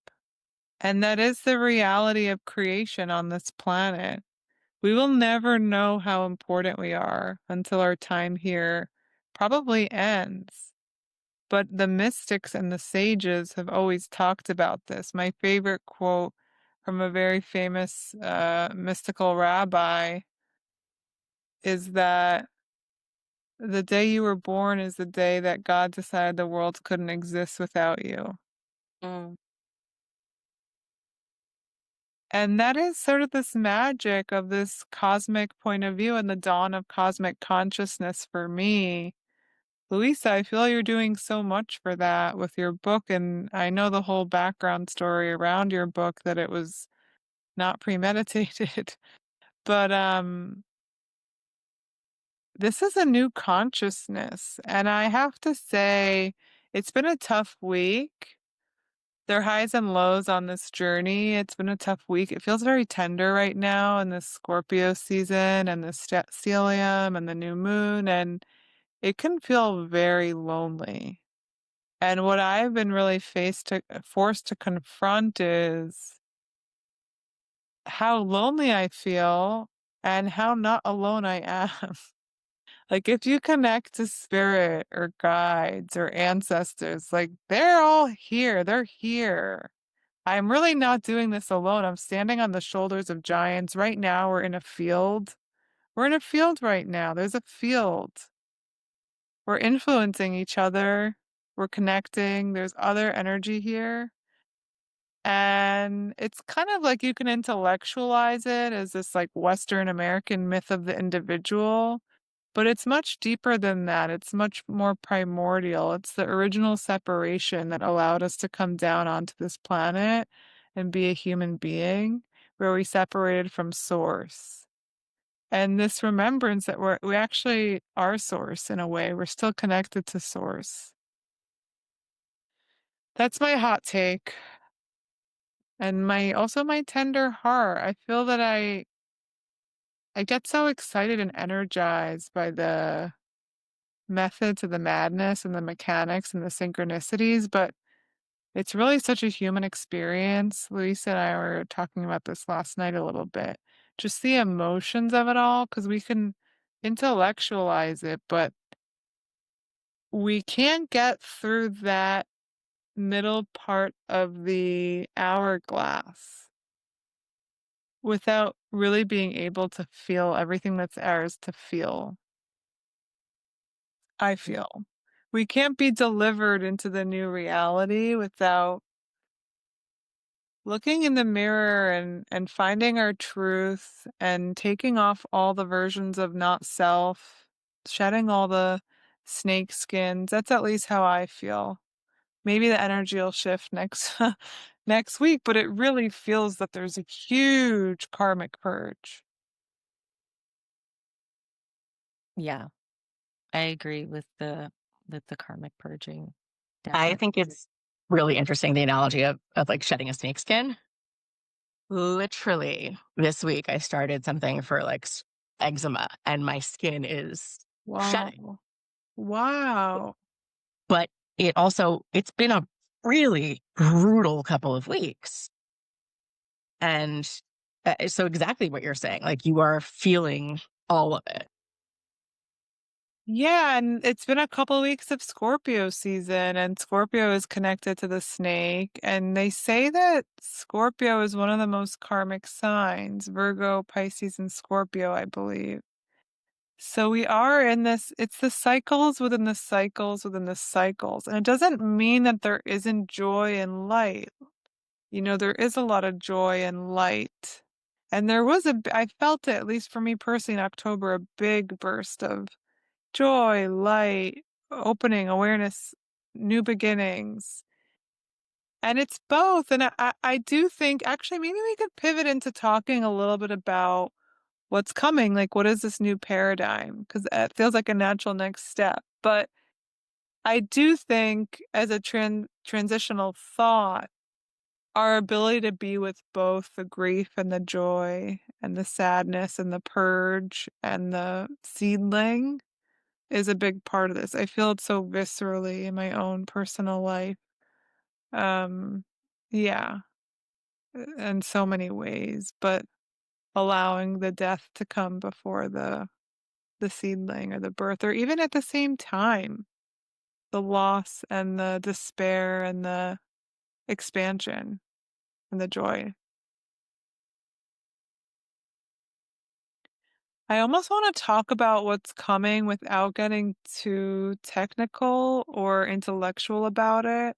And that is the reality of creation on this planet. We will never know how important we are until our time here probably ends. But the mystics and the sages have always talked about this. My favorite quote from a very famous mystical rabbi is that the day you were born is the day that God decided the world couldn't exist without you. Mm. And that is sort of this magic of this cosmic point of view and the dawn of cosmic consciousness for me. Luisa, I feel you're doing so much for that with your book, and I know the whole background story around your book that it was not premeditated. But this is a new consciousness, and I have to say it's been a tough week. There are highs and lows on this journey. It's been a tough week. It feels very tender right now in this Scorpio season and the stellium and the new moon, and it can feel very lonely. And what I've been really forced to confront is how lonely I feel and how not alone I am. Like if you connect to spirit or guides or ancestors, like they're all here. They're here. I'm really not doing this alone. I'm standing on the shoulders of giants. Right now, we're in a field. We're in a field right now. There's a field. We're influencing each other. We're connecting. There's other energy here. And it's kind of like you can intellectualize it as this like Western American myth of the individual, but it's much deeper than that. It's much more primordial. It's the original separation that allowed us to come down onto this planet and be a human being, where we separated from source. And this remembrance that we actually are source in a way. We're still connected to source. That's my hot take. And my also my tender heart. I feel that I get so excited and energized by the methods of the madness and the mechanics and the synchronicities, but it's really such a human experience. Luisa and I were talking about this last night a little bit. Just the emotions of it all, because we can intellectualize it, but we can't get through that middle part of the hourglass without really being able to feel everything that's ours to feel. I feel. We can't be delivered into the new reality without looking in the mirror and finding our truth and taking off all the versions of not self, shedding all the snake skins. That's at least how I feel. Maybe the energy will shift next next week, but it really feels that there's a huge karmic purge. Yeah, I agree with the karmic purging. I Definitely. think it's really interesting, the analogy of like shedding a snakeskin. Literally, this week I started something for like eczema, and my skin is shedding. Wow. Wow. But it's been a really brutal couple of weeks. And so exactly what you're saying, like you are feeling all of it. Yeah, and it's been a couple weeks of Scorpio season, and Scorpio is connected to the snake. And they say that Scorpio is one of the most karmic signs, Virgo, Pisces, and Scorpio, I believe. So we are in this, it's the cycles within the cycles within the cycles. And it doesn't mean that there isn't joy and light. You know, there is a lot of joy and light. And there was I felt it, at least for me personally, in October, a big burst of joy, light, opening, awareness, new beginnings. And it's both. And I do think actually maybe we could pivot into talking a little bit about what's coming. Like, what is this new paradigm? Because it feels like a natural next step. But I do think as a transitional thought, our ability to be with both the grief and the joy and the sadness and the purge and the seedling is a big part of this. I feel it so viscerally in my own personal life. Yeah, in so many ways, but allowing the death to come before the seedling or the birth, or even at the same time, the loss and the despair and the expansion and the joy. I almost want to talk about what's coming without getting too technical or intellectual about it.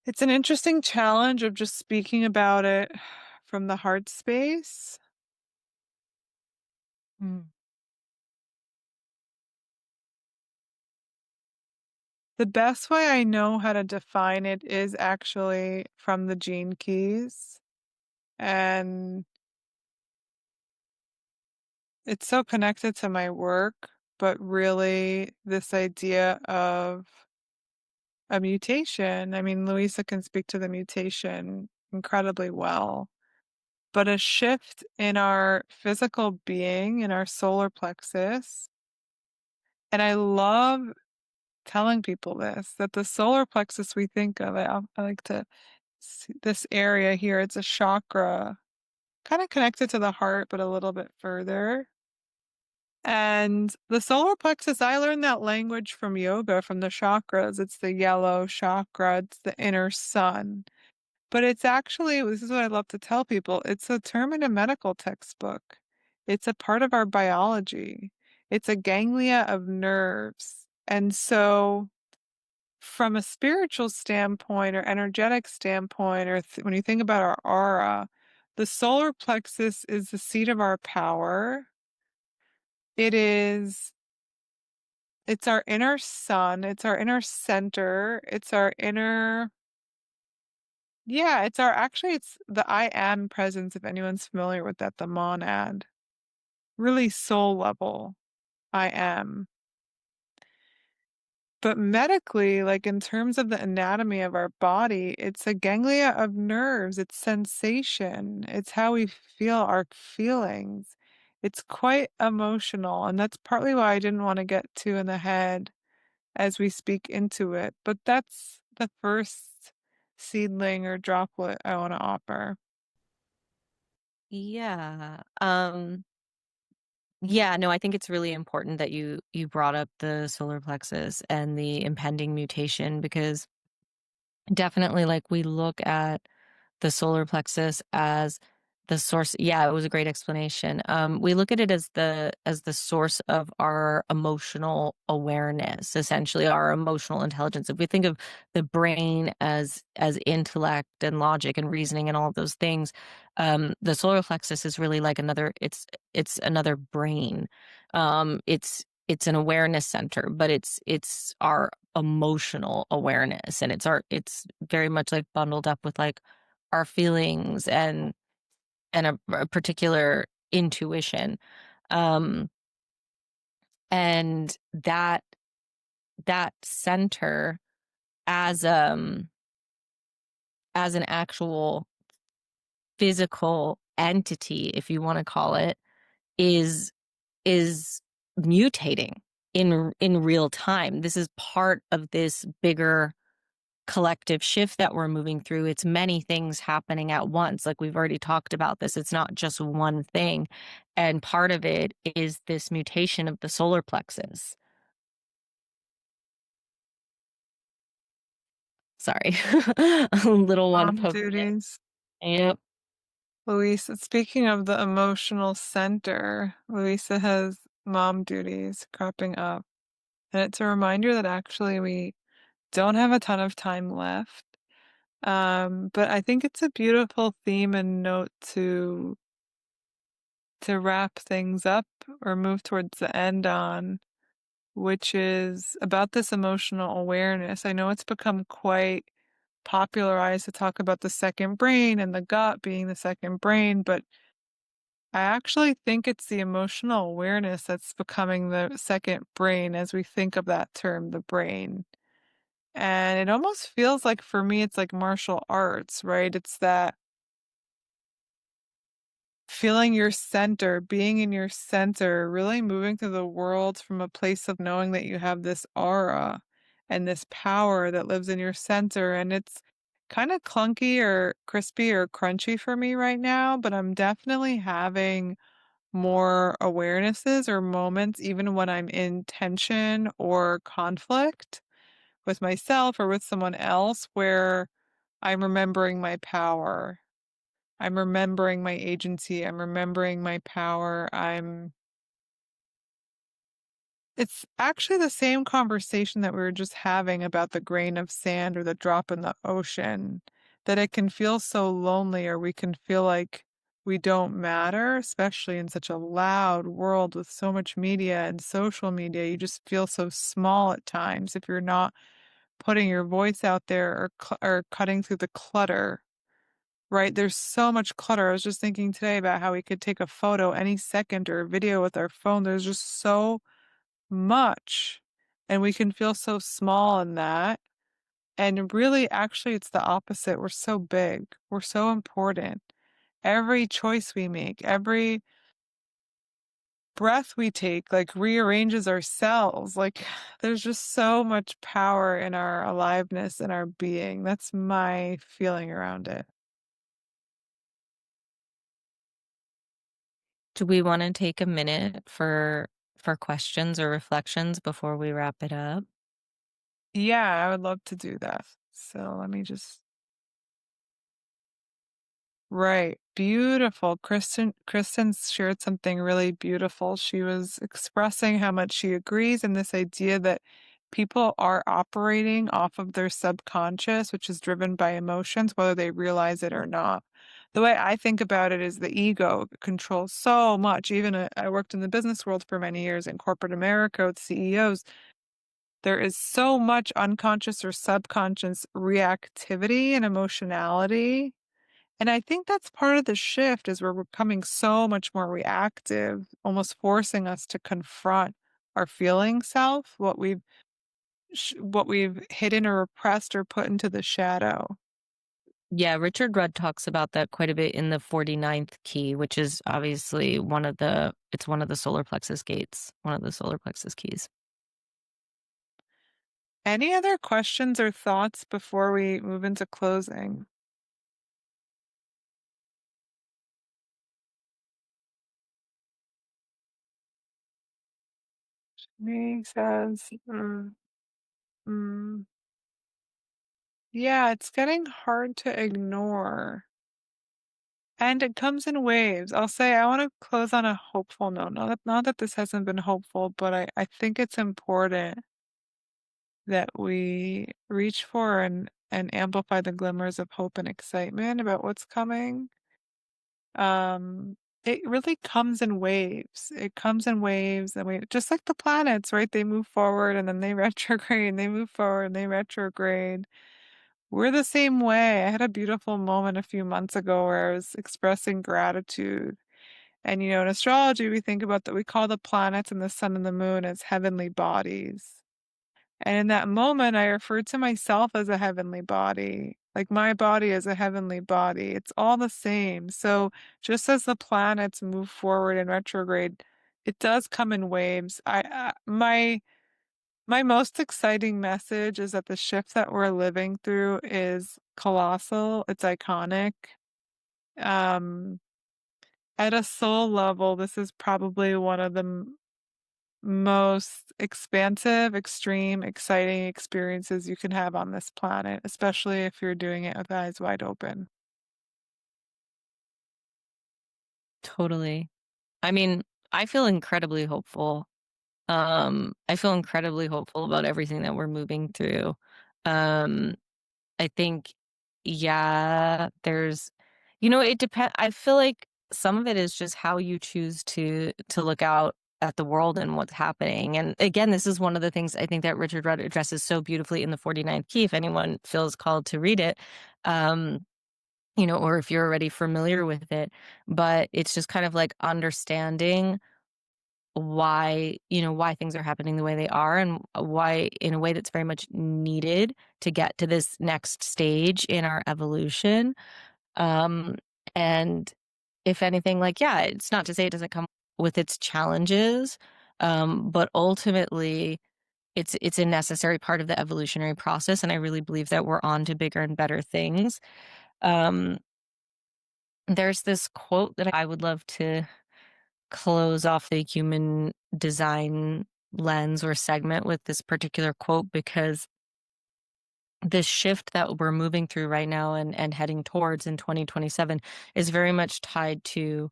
It's an interesting challenge of just speaking about it from the heart space. Mm. The best way I know how to define it is actually from the gene keys. And it's so connected to my work, but really this idea of a mutation. I mean, Luisa can speak to the mutation incredibly well, but a shift in our physical being, in our solar plexus. And I love telling people this, that the solar plexus we think of, I like to see this area here, it's a chakra, kind of connected to the heart, but a little bit further. And the solar plexus, I learned that language from yoga, from the chakras. It's the yellow chakra, it's the inner sun. But it's actually, this is what I love to tell people, it's a term in a medical textbook. It's a part of our biology. It's a ganglia of nerves. And so, from a spiritual standpoint or energetic standpoint, or when you think about our aura, the solar plexus is the seat of our power. It is It's our inner sun. It's our inner center. It's our inner, yeah, it's the I am presence, if anyone's familiar with that, the monad. Really soul level I am. But medically, like in terms of the anatomy of our body, it's a ganglia of nerves. It's sensation. It's how we feel our feelings. It's quite emotional. And that's partly why I didn't want to get too in the head as we speak into it. But that's the first seedling or droplet I want to offer. Yeah. Yeah, no, I think it's really important that you brought up the solar plexus and the impending mutation because definitely like we look at the solar plexus as the source. Yeah, it was a great explanation. We look at it as the source of our emotional awareness, essentially our emotional intelligence. If we think of the brain as intellect and logic and reasoning and all of those things, the solar plexus is really like another. It's another brain. It's an awareness center, but it's our emotional awareness, and it's very much like bundled up with like our feelings and a particular intuition. Um, and that center as as an actual physical entity, if you want to call it, is is mutating in real time. This is part of this bigger collective shift that we're moving through. It's many things happening at once. Like we've already talked about this. It's not just one thing. And part of it is this mutation of the solar plexus. Sorry. A little one Mom poking in. duties. Yep. Luisa, speaking of the emotional center, Luisa has mom duties cropping up. And it's a reminder that actually we don't have a ton of time left. But I think it's a beautiful theme and note to wrap things up or move towards the end on, which is about this emotional awareness. I know it's become quite popularized to talk about the second brain and the gut being the second brain, but I actually think it's the emotional awareness that's becoming the second brain as we think of that term, the brain. And it almost feels like for me, it's like martial arts, right? It's that feeling your center, being in your center, really moving through the world from a place of knowing that you have this aura and this power that lives in your center. And it's kind of clunky or crispy or crunchy for me right now, but I'm definitely having more awarenesses or moments, even when I'm in tension or conflict with myself or with someone else, where I'm remembering my power. I'm remembering my agency. I'm remembering my power. It's actually the same conversation that we were just having about the grain of sand or the drop in the ocean, that it can feel so lonely, or we can feel like we don't matter, especially in such a loud world with so much media and social media. You just feel so small at times if you're not putting your voice out there or cutting through the clutter. Right? There's so much clutter. I was just thinking today about how we could take a photo any second or a video with our phone. There's just so much. And we can feel so small in that. And really, actually, it's the opposite. We're so big. We're so important. Every choice we make, every breath we take, like rearranges our cells. Like there's just so much power in our aliveness and our being. That's my feeling around it. Do we want to take a minute for questions or reflections before we wrap it up? Yeah, I would love to do that. So let me just. Right. Beautiful. Kristen shared something really beautiful. She was expressing how much she agrees in this idea that people are operating off of their subconscious, which is driven by emotions, whether they realize it or not. The way I think about it is the ego controls so much. Even I worked in the business world for many years in corporate America with CEOs. There is so much unconscious or subconscious reactivity and emotionality. And I think that's part of the shift is we're becoming so much more reactive, almost forcing us to confront our feeling self, what we've hidden or repressed or put into the shadow. Yeah, Richard Rudd talks about that quite a bit in the 49th key, which is obviously it's one of the solar plexus gates, one of the solar plexus keys. Any other questions or thoughts before we move into closing? Me says, mm. Yeah, it's getting hard to ignore. And it comes in waves. I'll say I want to close on a hopeful note. Not that this hasn't been hopeful, but I think it's important that we reach for and amplify the glimmers of hope and excitement about what's coming. It really comes in waves. It comes in waves and just like the planets, right? They move forward and then they retrograde, and they move forward and they retrograde. We're the same way. I had a beautiful moment a few months ago where I was expressing gratitude. And in astrology, we think about that we call the planets and the sun and the moon as heavenly bodies. And in that moment, I referred to myself as a heavenly body. Like my body is a heavenly body. It's all the same. So just as the planets move forward in retrograde, it does come in waves. My most exciting message is that the shift that we're living through is colossal. It's iconic. Um, at a soul level, this is probably one of the most expansive, extreme, exciting experiences you can have on this planet, especially if you're doing it with eyes wide open. Totally. I mean, I feel incredibly hopeful. I feel incredibly hopeful about everything that we're moving through. Um, I think, yeah, it depends. I feel like some of it is just how you choose to look out at the world and what's happening. And again, this is one of the things I think that Richard Rudd addresses so beautifully in the 49th key, if anyone feels called to read it. Or if you're already familiar with it, but it's just kind of like understanding why things are happening the way they are, and why in a way that's very much needed to get to this next stage in our evolution. Um, and if anything, like, yeah, it's not to say it doesn't come with its challenges, but ultimately it's a necessary part of the evolutionary process, and I really believe that we're on to bigger and better things. Um, there's this quote that I would love to close off the human design lens or segment with this particular quote, because this shift that we're moving through right now and heading towards in 2027 is very much tied to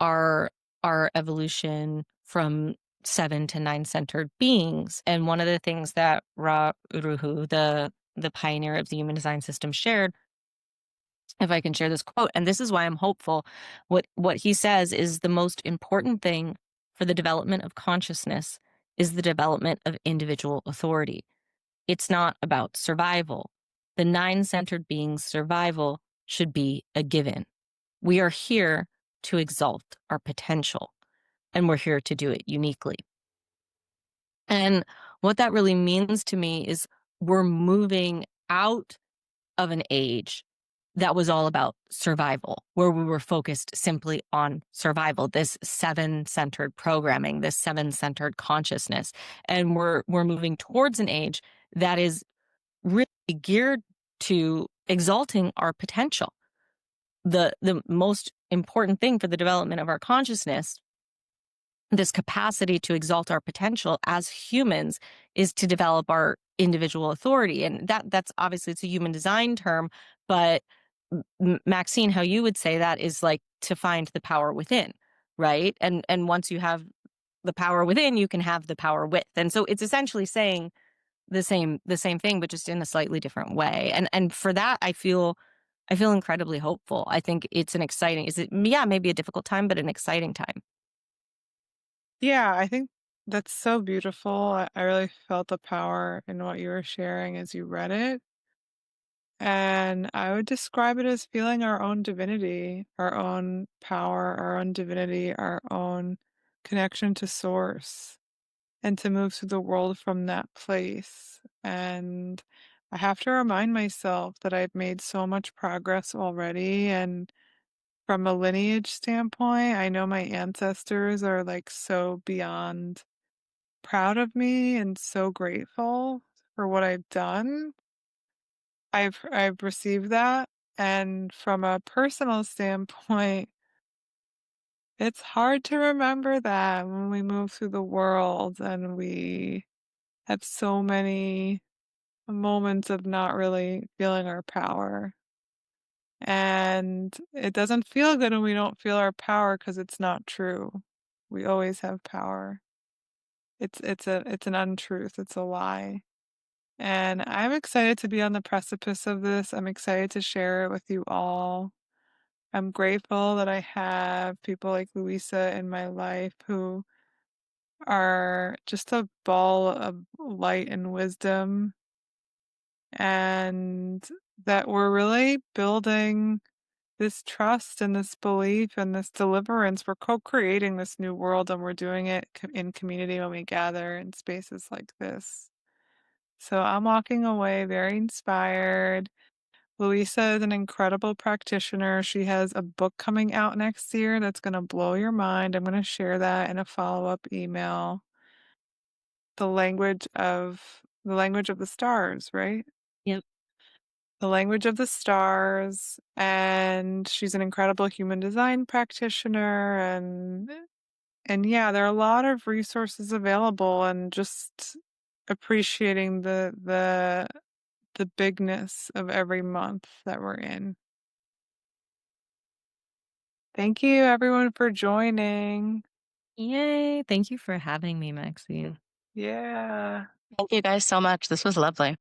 our our evolution from 7 to 9 centered beings. And one of the things that Ra Uruhu, the pioneer of the human design system, shared, if I can share this quote, and this is why I'm hopeful, what he says is the most important thing for the development of consciousness is the development of individual authority. It's not about survival. The 9 centered being's survival should be a given. We are here to exalt our potential, and we're here to do it uniquely. And what that really means to me is we're moving out of an age that was all about survival, where we were focused simply on survival, this 7 centered programming, this 7 centered consciousness. And we're moving towards an age that is really geared to exalting our potential. The most important thing for the development of our consciousness, this capacity to exalt our potential as humans, is to develop our individual authority. And that's obviously, it's a human design term, but Maxine, how you would say that is like to find the power within, right? And once you have the power within, you can have the power with. And so it's essentially saying the same thing, but just in a slightly different way. And for that, I feel incredibly hopeful. I think it's an exciting, yeah, maybe a difficult time, but an exciting time. Yeah, I think that's so beautiful. I really felt the power in what you were sharing as you read it. And I would describe it as feeling our own divinity, our own power, our own divinity, our own connection to source, and to move through the world from that place. And I have to remind myself that I've made so much progress already. And from a lineage standpoint, I know my ancestors are like so beyond proud of me and so grateful for what I've done. I've received that, and from a personal standpoint, it's hard to remember that when we move through the world and we have so many moments of not really feeling our power. And it doesn't feel good when we don't feel our power because it's not true. We always have power. It's an untruth. It's a lie. And I'm excited to be on the precipice of this. I'm excited to share it with you all. I'm grateful that I have people like Luisa in my life who are just a ball of light and wisdom, and that we're really building this trust and this belief and this deliverance. We're co-creating this new world, and we're doing it in community when we gather in spaces like this. So I'm walking away very inspired. Luisa is an incredible practitioner. She has a book coming out next year that's going to blow your mind. I'm going to share that in a follow-up email. The language of the stars, right? Yep. The language of the stars, and she's an incredible human design practitioner, and yeah, there are a lot of resources available, and just appreciating the bigness of every month that we're in. Thank you everyone for joining. Yay. Thank you for having me, Maxine. Yeah. Thank you guys so much. This was lovely.